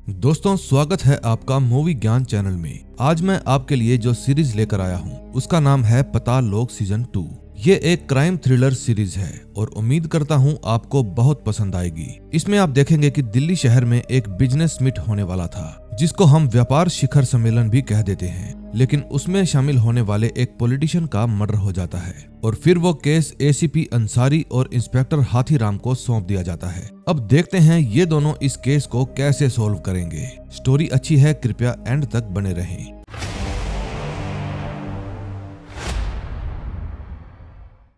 दोस्तों, स्वागत है आपका मूवी ज्ञान चैनल में। आज मैं आपके लिए जो सीरीज लेकर आया हूँ उसका नाम है पाताल लोक सीजन 2। ये एक क्राइम थ्रिलर सीरीज है और उम्मीद करता हूँ आपको बहुत पसंद आएगी। इसमें आप देखेंगे कि दिल्ली शहर में एक बिजनेस मीट होने वाला था, जिसको हम व्यापार शिखर सम्मेलन भी कह देते हैं, लेकिन उसमें शामिल होने वाले एक पॉलिटिशियन का मर्डर हो जाता है और फिर वो केस एसीपी अंसारी और इंस्पेक्टर हाथीराम को सौंप दिया जाता है। अब देखते हैं ये दोनों इस केस को कैसे सॉल्व करेंगे। स्टोरी अच्छी है, कृपया एंड तक बने रहें।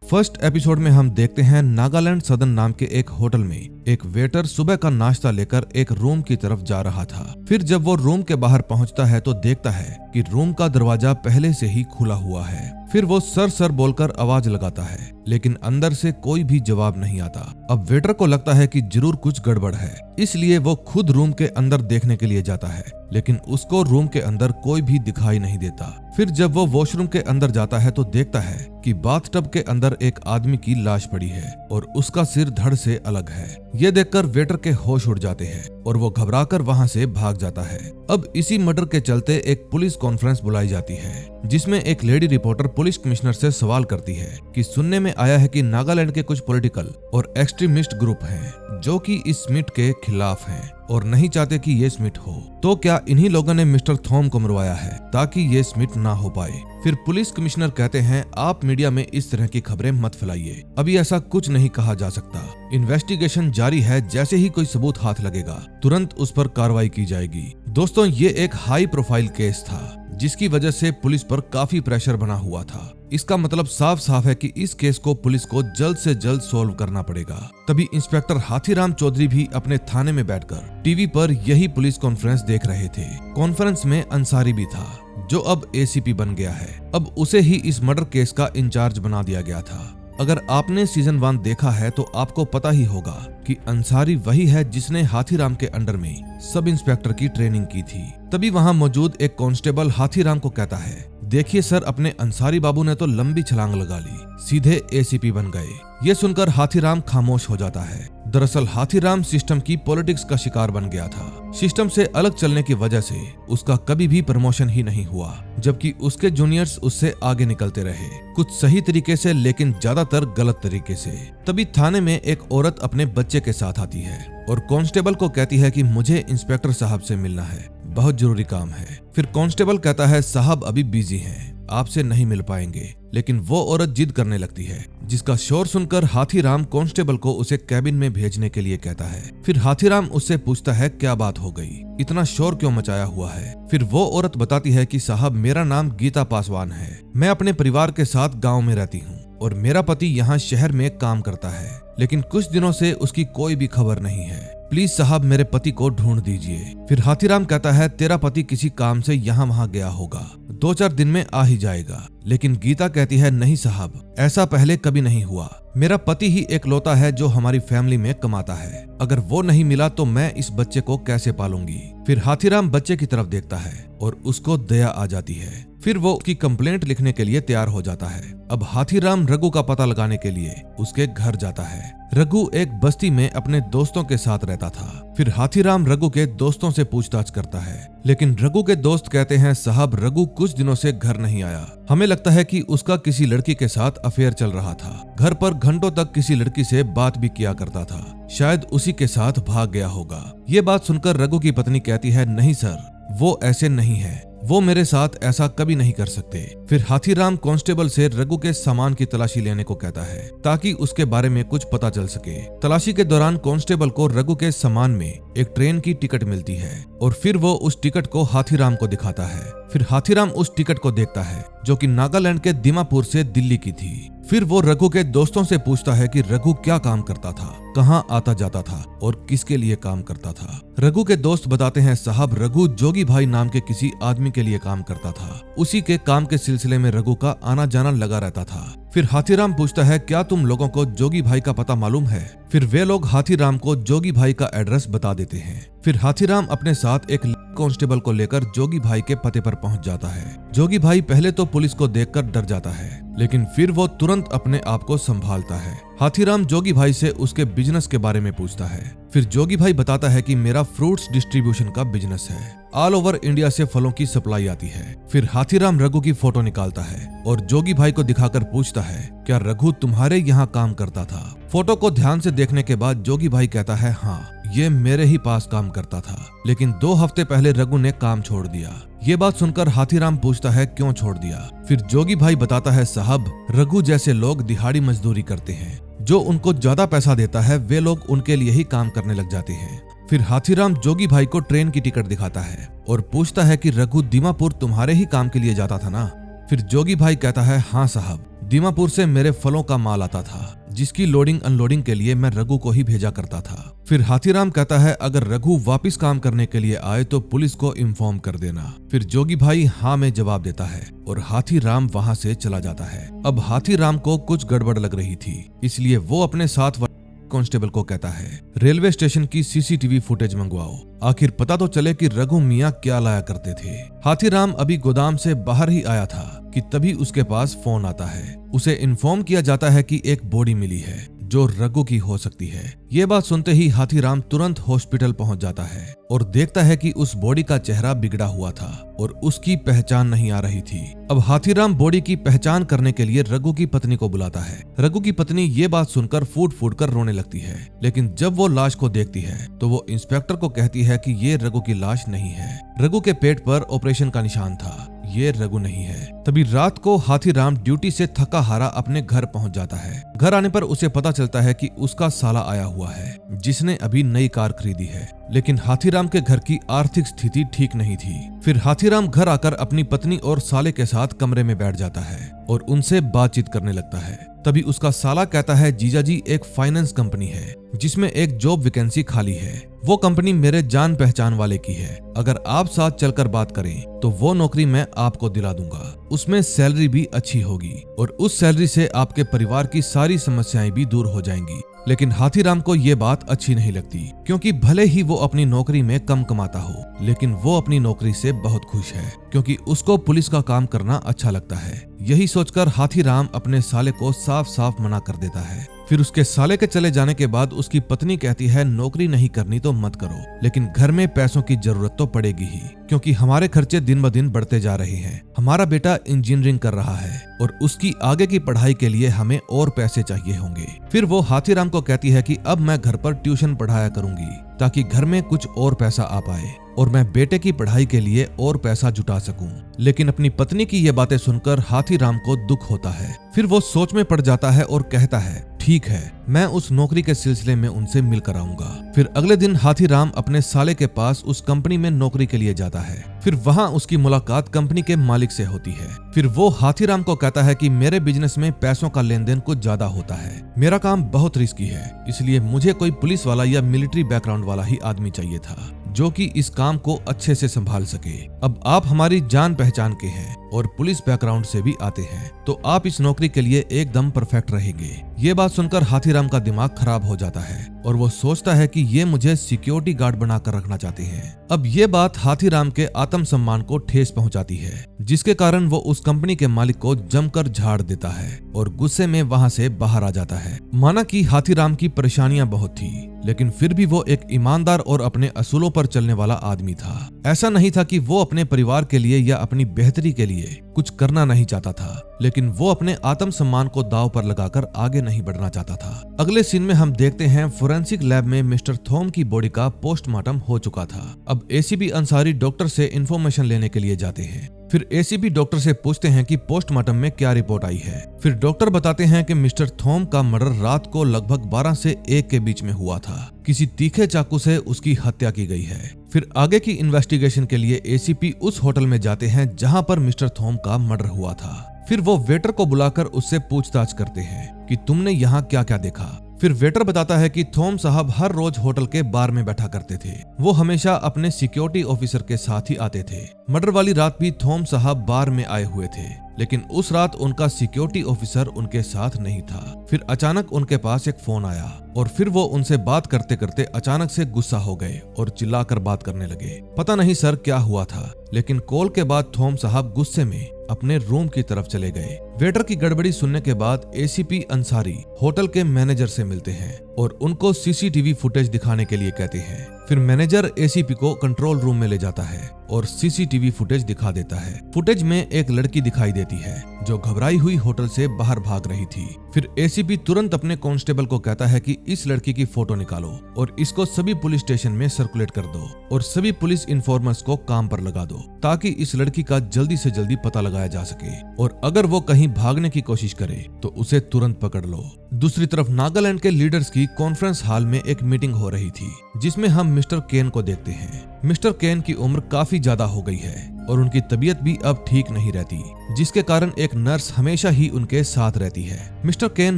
फर्स्ट एपिसोड में हम देखते हैं नागालैंड सदन नाम के एक होटल में एक वेटर सुबह का नाश्ता लेकर एक रूम की तरफ जा रहा था। फिर जब वो रूम के बाहर पहुंचता है तो देखता है कि रूम का दरवाजा पहले से ही खुला हुआ है। फिर वो सर सर बोलकर आवाज लगाता है, लेकिन अंदर से कोई भी जवाब नहीं आता। अब वेटर को लगता है कि जरूर कुछ गड़बड़ है, इसलिए वो खुद रूम के अंदर देखने के लिए जाता है, लेकिन उसको रूम के अंदर कोई भी दिखाई नहीं देता। फिर जब वो वॉशरूम के अंदर जाता है तो देखता है कि बाथटब के अंदर एक आदमी की लाश पड़ी है और उसका सिर धड़ से अलग है। ये देखकर वेटर के होश उड़ जाते हैं और वो घबराकर वहां से भाग जाता है। अब इसी मर्डर के चलते एक पुलिस कॉन्फ्रेंस बुलाई जाती है, जिसमें एक लेडी रिपोर्टर पुलिस कमिश्नर से सवाल करती है कि सुनने में आया है कि नागालैंड के कुछ पॉलिटिकल और एक्सट्रीमिस्ट ग्रुप हैं जो कि इस स्मिथ के खिलाफ हैं और नहीं चाहते कि ये स्मिथ हो, तो क्या इन्हीं लोगों ने मिस्टर थॉम को मरवाया है ताकि ये स्मिथ ना हो पाए। फिर पुलिस कमिश्नर कहते हैं, आप मीडिया में इस तरह की खबरें मत फैलाइए, अभी ऐसा कुछ नहीं कहा जा सकता। इन्वेस्टिगेशन जारी है, जैसे ही कोई सबूत हाथ लगेगा तुरंत उस पर कार्रवाई की जाएगी। दोस्तों, ये एक हाई प्रोफाइल केस था जिसकी वजह से पुलिस पर काफी प्रेशर बना हुआ था। इसका मतलब साफ साफ है कि इस केस को पुलिस को जल्द से जल्द सॉल्व करना पड़ेगा। तभी इंस्पेक्टर हाथीराम चौधरी भी अपने थाने में बैठकर टीवी पर यही पुलिस कॉन्फ्रेंस देख रहे थे। कॉन्फ्रेंस में अंसारी भी था, जो अब एसीपी बन गया है। अब उसे ही इस मर्डर केस का इंचार्ज बना दिया गया था। अगर आपने सीजन 1 देखा है तो आपको पता ही होगा कि अंसारी वही है जिसने हाथीराम के अंडर में सब इंस्पेक्टर की ट्रेनिंग की थी। तभी वहां मौजूद एक कांस्टेबल हाथीराम को कहता है, देखिए सर, अपने अंसारी बाबू ने तो लंबी छलांग लगा ली, सीधे एसीपी बन गए। ये सुनकर हाथीराम खामोश हो जाता है। दरअसल हाथीराम सिस्टम की पॉलिटिक्स का शिकार बन गया था। सिस्टम से अलग चलने की वजह से उसका कभी भी प्रमोशन ही नहीं हुआ, जबकि उसके जूनियर्स उससे आगे निकलते रहे, कुछ सही तरीके से लेकिन ज्यादातर गलत तरीके से। तभी थाने में एक औरत अपने बच्चे के साथ आती है और कांस्टेबल को कहती है कि मुझे इंस्पेक्टर साहब से मिलना है, बहुत जरूरी काम है। फिर कांस्टेबल कहता है, साहब अभी बिजी हैं, आपसे नहीं मिल पाएंगे। लेकिन वो औरत जिद करने लगती है, जिसका शोर सुनकर हाथीराम कांस्टेबल को उसे कैबिन में भेजने के लिए कहता है। फिर हाथीराम उससे पूछता है, क्या बात हो गई, इतना शोर क्यों मचाया हुआ है। फिर वो औरत बताती है कि साहब, मेरा नाम गीता पासवान है, मैं अपने परिवार के साथ गाँव में रहती हूँ और मेरा पति यहाँ शहर में काम करता है, लेकिन कुछ दिनों से उसकी कोई भी खबर नहीं है। प्लीज साहब, मेरे पति को ढूंढ दीजिए। फिर हाथीराम कहता है, तेरा पति किसी काम से यहाँ वहाँ गया होगा, 2-4 दिन में आ ही जाएगा। लेकिन गीता कहती है, नहीं साहब, ऐसा पहले कभी नहीं हुआ, मेरा पति ही एकलौता है जो हमारी फैमिली में कमाता है, अगर वो नहीं मिला तो मैं इस बच्चे को कैसे पालूंगी। फिर हाथीराम बच्चे की तरफ देखता है और उसको दया आ जाती है। फिर वो उसकी कंप्लेंट लिखने के लिए तैयार हो जाता है। अब हाथीराम रघु का पता लगाने के लिए उसके घर जाता है। रघु एक बस्ती में अपने दोस्तों के साथ रहता था। फिर हाथीराम रघु के दोस्तों से पूछताछ करता है, लेकिन रघु के दोस्त कहते हैं, साहब रघु कुछ दिनों से घर नहीं आया, हमें लगता है कि उसका किसी लड़की के साथ अफेयर चल रहा था, घर पर घंटों तक किसी लड़की से बात भी किया करता था, शायद उसी के साथ भाग गया होगा। ये बात सुनकर रघु की पत्नी कहती है, नहीं सर, वो ऐसे नहीं है, वो मेरे साथ ऐसा कभी नहीं कर सकते। फिर हाथीराम कांस्टेबल से रघु के सामान की तलाशी लेने को कहता है ताकि उसके बारे में कुछ पता चल सके। तलाशी के दौरान कांस्टेबल को रघु के सामान में एक ट्रेन की टिकट मिलती है और फिर वो उस टिकट को हाथीराम को दिखाता है। फिर हाथीराम उस टिकट को देखता है जो कि नागालैंड के दीमापुर से दिल्ली की थी। फिर वो रघु के दोस्तों से पूछता है कि रघु क्या काम करता था, कहाँ आता जाता था और किसके लिए काम करता था। रघु के दोस्त बताते हैं, साहब रघु जोगी भाई नाम के किसी आदमी के लिए काम करता था, उसी के काम के सिलसिले में रघु का आना जाना लगा रहता था। फिर हाथीराम पूछता है, क्या तुम लोगों को जोगी भाई का पता मालूम है? फिर वे लोग हाथीराम को जोगी भाई का एड्रेस बता देते हैं। फिर हाथीराम अपने साथ एक कांस्टेबल को लेकर जोगी भाई के पते पर पहुंच जाता है। जोगी भाई पहले तो पुलिस को देखकर डर जाता है, लेकिन फिर वो तुरंत अपने आप को संभालता है। हाथीराम जोगी भाई से उसके बिजनेस के बारे में पूछता है। फिर जोगी भाई बताता है कि मेरा फ्रूट्स डिस्ट्रीब्यूशन का बिजनेस है, ऑल ओवर इंडिया से फलों की सप्लाई आती है। फिर हाथीराम रघु की फोटो निकालता है और जोगी भाई को दिखाकर पूछता है, क्या रघु तुम्हारे यहाँ काम करता था? फोटो को ध्यान से देखने के बाद जोगी भाई कहता है, हाँ, ये मेरे ही पास काम करता था, लेकिन 2 हफ्ते पहले रघु ने काम छोड़ दिया। ये बात सुनकर हाथीराम पूछता है, क्यों छोड़ दिया? फिर जोगी भाई बताता है, साहब, रघु जैसे लोग दिहाड़ी मजदूरी करते हैं, जो उनको ज्यादा पैसा देता है वे लोग उनके लिए ही काम करने लग जाते हैं। फिर हाथीराम जोगी भाई को ट्रेन की टिकट दिखाता है और पूछता है कि रघु दीमापुर तुम्हारे ही काम के लिए जाता था ना? फिर जोगी भाई कहता है, हाँ साहब, दीमापुर से मेरे फलों का माल आता था, जिसकी लोडिंग अनलोडिंग के लिए मैं रघु को ही भेजा करता था। फिर हाथीराम कहता है, अगर रघु वापस काम करने के लिए आए तो पुलिस को इन्फॉर्म कर देना। फिर जोगी भाई हाँ में जवाब देता है और हाथीराम वहां से चला जाता है। अब हाथीराम को कुछ गड़बड़ लग रही थी, इसलिए वो अपने साथ कांस्टेबल को कहता है, रेलवे स्टेशन की सीसीटीवी फुटेज मंगवाओ, आखिर पता तो चले कि रघु मियां क्या लाया करते थे। हाथीराम अभी गोदाम से बाहर ही आया था कि तभी उसके पास फोन आता है। उसे इन्फॉर्म किया जाता है कि एक बॉडी मिली है जो रघु की हो सकती है। ये बात सुनते ही हाथीराम तुरंत हॉस्पिटल पहुंच जाता है और देखता है कि उस बॉडी का चेहरा बिगड़ा हुआ था और उसकी पहचान नहीं आ रही थी। अब हाथीराम बॉडी की पहचान करने के लिए रघु की पत्नी को बुलाता है। रघु की पत्नी ये बात सुनकर फूट फूट कर रोने लगती है, लेकिन जब वो लाश को देखती है तो वो इंस्पेक्टर को कहती है कि ये रघु की लाश नहीं है, रघु के पेट पर ऑपरेशन का निशान था, ये रघु नहीं है। तभी रात को हाथीराम ड्यूटी से थका हारा अपने घर पहुंच जाता है। घर आने पर उसे पता चलता है कि उसका साला आया हुआ है, जिसने अभी नई कार खरीदी है, लेकिन हाथीराम के घर की आर्थिक स्थिति ठीक नहीं थी। फिर हाथीराम घर आकर अपनी पत्नी और साले के साथ कमरे में बैठ जाता है और उनसे बातचीत करने लगता है। तभी उसका साला कहता है, जीजाजी, एक फाइनेंस कंपनी है जिसमें एक जॉब वैकेंसी खाली है, वो कंपनी मेरे जान पहचान वाले की है, अगर आप साथ चलकर बात करें तो वो नौकरी मैं आपको दिला दूंगा, उसमें सैलरी भी अच्छी होगी और उस सैलरी से आपके परिवार की सारी समस्याएं भी दूर हो जाएंगी। लेकिन हाथीराम को ये बात अच्छी नहीं लगती, क्योंकि भले ही वो अपनी नौकरी में कम कमाता हो, लेकिन वो अपनी नौकरी से बहुत खुश है, क्योंकि उसको पुलिस का काम करना अच्छा लगता है। यही सोचकर हाथीराम अपने साले को साफ साफ मना कर देता है। फिर उसके साले के चले जाने के बाद उसकी पत्नी कहती है, नौकरी नहीं करनी तो मत करो, लेकिन घर में पैसों की जरूरत तो पड़ेगी ही, क्योंकि हमारे खर्चे दिन ब दिन बढ़ते जा रहे हैं। हमारा बेटा इंजीनियरिंग कर रहा है और उसकी आगे की पढ़ाई के लिए हमें और पैसे चाहिए होंगे। फिर वो हाथीराम को कहती है कि अब मैं घर पर ट्यूशन पढ़ाया करूंगी, ताकि घर में कुछ और पैसा आ पाए और मैं बेटे की पढ़ाई के लिए और पैसा जुटा सकूं। लेकिन अपनी पत्नी की ये बातें सुनकर हाथीराम को दुख होता है। फिर वो सोच में पड़ जाता है और कहता है, ठीक है, मैं उस नौकरी के सिलसिले में उनसे मिलकर आऊंगा। फिर अगले दिन हाथीराम अपने साले के पास उस कंपनी में नौकरी के लिए जाता है। फिर वहां उसकी मुलाकात कंपनी के मालिक से होती है। फिर वो हाथीराम को कहता है कि मेरे बिजनेस में पैसों का लेन देन कुछ ज्यादा होता है, मेरा काम बहुत रिस्की है, इसलिए मुझे कोई पुलिस वाला या मिलिट्री बैकग्राउंड वाला ही आदमी चाहिए था, जो कि इस काम को अच्छे से संभाल सके। अब आप हमारी जान पहचान के हैं और पुलिस बैकग्राउंड से भी आते हैं, तो आप इस नौकरी के लिए एकदम परफेक्ट रहेंगे। ये बात सुनकर हाथीराम का दिमाग खराब हो जाता है और वो सोचता है कि ये मुझे सिक्योरिटी गार्ड बनाकर रखना चाहते हैं। अब ये बात हाथीराम के आत्मसम्मान को ठेस पहुंचाती है, जिसके कारण वो उस कंपनी के मालिक को जमकर झाड़ देता है और गुस्से में वहां से बाहर आ जाता है। माना कि हाथीराम की परेशानियां बहुत थी, लेकिन फिर भी वो एक ईमानदार और अपने असूलों पर चलने वाला आदमी था। ऐसा नहीं था कि वो अपने परिवार के लिए या अपनी बेहतरी के लिए कुछ करना नहीं चाहता था, लेकिन वो अपने आत्मसम्मान को दांव पर लगाकर आगे नहीं बढ़ना चाहता था। अगले सीन में हम देखते हैं फोरेंसिक लैब में मिस्टर थॉम की बॉडी का पोस्टमार्टम हो चुका था। अब एसीपी अंसारी डॉक्टर से इंफॉर्मेशन लेने के लिए जाते हैं। फिर एसीपी डॉक्टर से पूछते हैं कि पोस्टमार्टम में क्या रिपोर्ट आई है। फिर डॉक्टर बताते हैं कि मिस्टर थॉम का मर्डर रात को लगभग 12 से 1 के बीच में हुआ था। किसी तीखे चाकू से उसकी हत्या की गई है। फिर आगे की इन्वेस्टिगेशन के लिए एसीपी उस होटल में जाते हैं जहां पर मिस्टर थॉम का मर्डर हुआ था। फिर वो वेटर को बुलाकर उससे पूछताछ करते हैं कि तुमने यहाँ क्या क्या देखा। फिर वेटर बताता है कि थॉम साहब हर रोज होटल के बार में बैठा करते थे। वो हमेशा अपने सिक्योरिटी ऑफिसर के साथ ही आते थे। मर्डर वाली रात भी थॉम साहब बार में आए हुए थे। लेकिन उस रात उनका सिक्योरिटी ऑफिसर उनके साथ नहीं था। फिर अचानक उनके पास एक फोन आया और फिर वो उनसे बात करते करते अचानक से गुस्सा हो गए और चिल्लाकर बात करने लगे। पता नहीं सर क्या हुआ था, लेकिन कॉल के बाद थॉम साहब गुस्से में अपने रूम की तरफ चले गए। वेटर की गड़बड़ी सुनने के बाद एसीपी अंसारी होटल के मैनेजर से मिलते हैं और उनको सीसीटीवी फुटेज दिखाने के लिए कहते हैं। फिर मैनेजर एसीपी को कंट्रोल रूम में ले जाता है और सीसीटीवी फुटेज दिखा देता है। फुटेज में एक लड़की दिखाई देती है जो घबराई हुई होटल से बाहर भाग रही थी। फिर एसीपी तुरंत अपने कांस्टेबल को कहता है कि इस लड़की की फोटो निकालो और इसको सभी पुलिस स्टेशन में सर्कुलेट कर दो और सभी पुलिस इन्फॉर्मर्स को काम पर लगा दो ताकि इस लड़की का जल्दी से जल्दी पता लगाया जा सके और अगर वो कहीं भागने की कोशिश करे तो उसे तुरंत पकड़ लो। दूसरी तरफ नागालैंड के लीडर्स की कॉन्फ्रेंस हॉल में एक मीटिंग हो रही थी जिसमें हम मिस्टर केन को देखते हैं। मिस्टर केन की उम्र काफी ज्यादा हो गई है और उनकी तबीयत भी अब ठीक नहीं रहती, जिसके कारण एक नर्स हमेशा ही उनके साथ रहती है। मिस्टर केन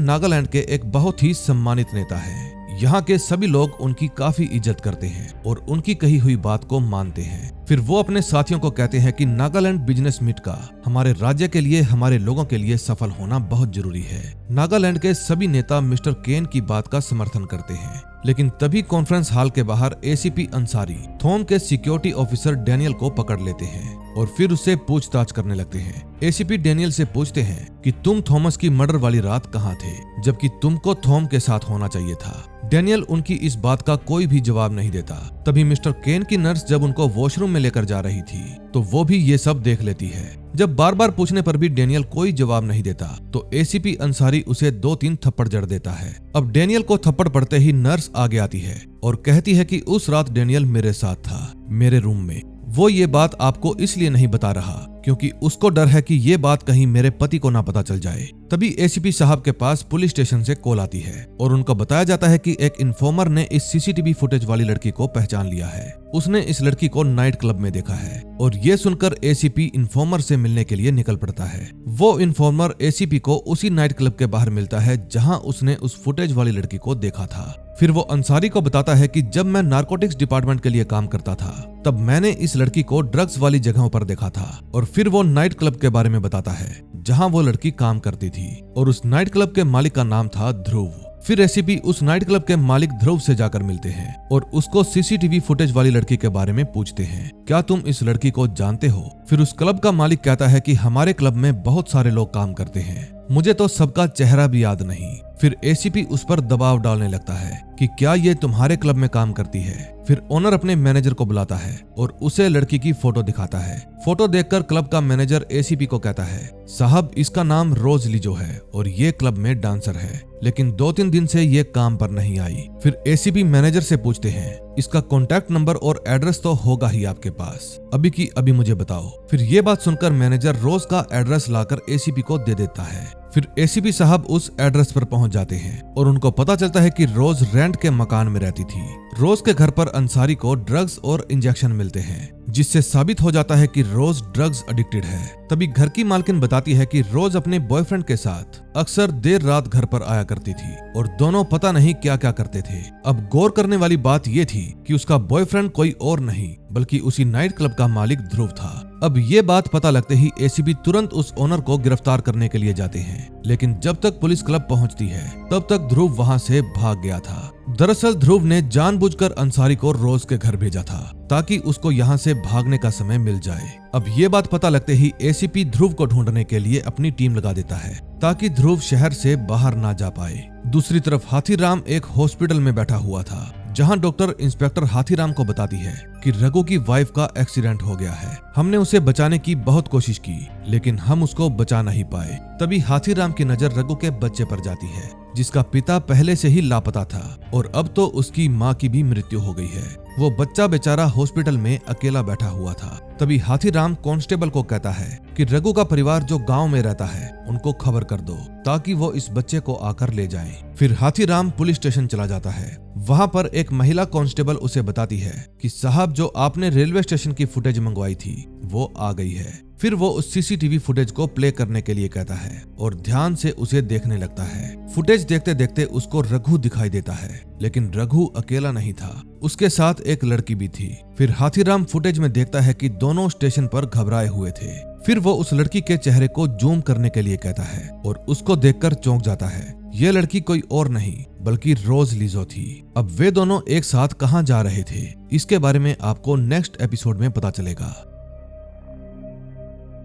नागालैंड के एक बहुत ही सम्मानित नेता है। यहाँ के सभी लोग उनकी काफी इज्जत करते हैं और उनकी कही हुई बात को मानते हैं। फिर वो अपने साथियों को कहते हैं कि नागालैंड बिजनेस मीट का हमारे राज्य के लिए, हमारे लोगों के लिए सफल होना बहुत जरूरी है। नागालैंड के सभी नेता मिस्टर केन की बात का समर्थन करते हैं, लेकिन तभी कॉन्फ्रेंस हॉल के बाहर एसीपी अंसारी थॉम के सिक्योरिटी ऑफिसर डैनियल को पकड़ लेते हैं और फिर उससे पूछताछ करने लगते हैं। एसीपी डैनियल से पूछते हैं कि तुम थॉमस की मर्डर वाली रात कहाँ थे, जबकि तुमको थॉम के साथ होना चाहिए था। डैनियल उनकी इस बात का कोई भी जवाब नहीं देता। तभी मिस्टर केन की नर्स जब उनको वॉशरूम में लेकर जा रही थी तो वो भी ये सब देख लेती है। जब बार बार पूछने पर भी डैनियल कोई जवाब नहीं देता तो एसीपी अंसारी उसे 2-3 थप्पड़ जड़ देता है। अब डैनियल को थप्पड़ पड़ते ही नर्स आगे आती है और कहती है कि उस रात डैनियल मेरे साथ था, मेरे रूम में। वो ये बात आपको इसलिए नहीं बता रहा क्योंकि उसको डर है कि ये बात कहीं मेरे पति को ना पता चल जाए। तभी एसीपी साहब के पास पुलिस स्टेशन से कॉल आती है और उनको बताया जाता है कि एक इन्फॉर्मर ने इस सीसीटीवी फुटेज वाली लड़की को पहचान लिया है। उसने इस लड़की को नाइट क्लब में देखा है और ये सुनकर एसीपी इन्फॉर्मर से मिलने के लिए निकल पड़ता है। वो इन्फॉर्मर एसीपी को उसी नाइट क्लब के बाहर मिलता है जहां उसने उस फुटेज वाली लड़की को देखा था। फिर वो अंसारी को बताता है कि जब मैं नारकोटिक्स डिपार्टमेंट के लिए काम करता था तब मैंने इस लड़की को ड्रग्स वाली जगहों पर देखा था और फिर वो नाइट क्लब के बारे में बताता है जहां वो लड़की काम करती थी और उस नाइट क्लब के मालिक का नाम था ध्रुव। फिर एसीपी उस नाइट क्लब के मालिक ध्रुव से जाकर मिलते हैं और उसको सीसीटीवी फुटेज वाली लड़की के बारे में पूछते हैं, क्या तुम इस लड़की को जानते हो? फिर उस क्लब का मालिक कहता है कि हमारे क्लब में बहुत सारे लोग काम करते हैं, मुझे तो सबका चेहरा भी याद नहीं। फिर एसीपी उस पर दबाव डालने लगता है कि क्या ये तुम्हारे क्लब में काम करती है। फिर ओनर अपने मैनेजर को बुलाता है और उसे लड़की की फोटो दिखाता है। फोटो देखकर क्लब का मैनेजर एसीपी को कहता है, साहब इसका नाम रोज लिजो है और ये क्लब में डांसर है, लेकिन 2-3 दिन से ये काम पर नहीं आई। फिर एसीपी मैनेजर से पूछते हैं, इसका कॉन्टैक्ट नंबर और एड्रेस तो होगा ही आपके पास, अभी की अभी मुझे बताओ। फिर ये बात सुनकर मैनेजर रोज का एड्रेस लाकर एसीपी को दे देता है। फिर एसीपी साहब उस एड्रेस पर पहुंच जाते हैं और उनको पता चलता है कि रोज रेंट के मकान में रहती थी। रोज के घर पर अंसारी को ड्रग्स और इंजेक्शन मिलते हैं जिससे साबित हो जाता है कि रोज ड्रग्स एडिक्टेड है। तभी घर की मालकिन बताती है कि रोज अपने बॉयफ्रेंड के साथ अक्सर देर रात घर पर आया करती थी और दोनों पता नहीं क्या क्या करते थे। अब गौर करने वाली बात ये थी कि उसका बॉयफ्रेंड कोई और नहीं बल्कि उसी नाइट क्लब का मालिक ध्रुव था। अब ये बात पता लगते ही एसीपी तुरंत उस ओनर को गिरफ्तार करने के लिए जाते हैं, लेकिन जब तक पुलिस क्लब पहुंचती है तब तक ध्रुव वहां से भाग गया था। दरअसल ध्रुव ने जानबूझकर अंसारी को रोज के घर भेजा था ताकि उसको यहाँ से भागने का समय मिल जाए। अब ये बात पता लगते ही एसीपी ध्रुव को ढूंढने के लिए अपनी टीम लगा देता है ताकि ध्रुव शहर से बाहर ना जा पाए। दूसरी तरफ हाथीराम एक हॉस्पिटल में बैठा हुआ था जहां डॉक्टर इंस्पेक्टर हाथीराम को बताती है कि रघु की वाइफ का एक्सीडेंट हो गया है। हमने उसे बचाने की बहुत कोशिश की लेकिन हम उसको बचा नहीं पाए। तभी हाथीराम की नजर रघु के बच्चे पर जाती है जिसका पिता पहले से ही लापता था और अब तो उसकी माँ की भी मृत्यु हो गई है। वो बच्चा बेचारा हॉस्पिटल में अकेला बैठा हुआ था। तभी हाथीराम कांस्टेबल को कहता है कि रघु का परिवार जो गांव में रहता है उनको खबर कर दो ताकि वो इस बच्चे को आकर ले जाएं। फिर हाथीराम पुलिस स्टेशन चला जाता है। वहां पर एक महिला कांस्टेबल उसे बताती है कि साहब जो आपने रेलवे स्टेशन की फुटेज मंगवाई थी वो आ गई है। फिर वो उस सीसीटीवी फुटेज को प्ले करने के लिए कहता है और ध्यान से उसे देखने लगता है। फुटेज देखते देखते उसको रघु दिखाई देता है लेकिन रघु अकेला नहीं था, उसके साथ एक लड़की भी थी। फिर हाथीराम फुटेज में देखता है कि दोनों स्टेशन पर घबराए हुए थे। फिर वो उस लड़की के चेहरे को जूम करने के लिए कहता है और उसको देखकर चौंक जाता है। ये लड़की कोई और नहीं बल्कि रोज लिजो थी। अब वे दोनों एक साथ कहां जा रहे थे, इसके बारे में आपको नेक्स्ट एपिसोड में पता चलेगा।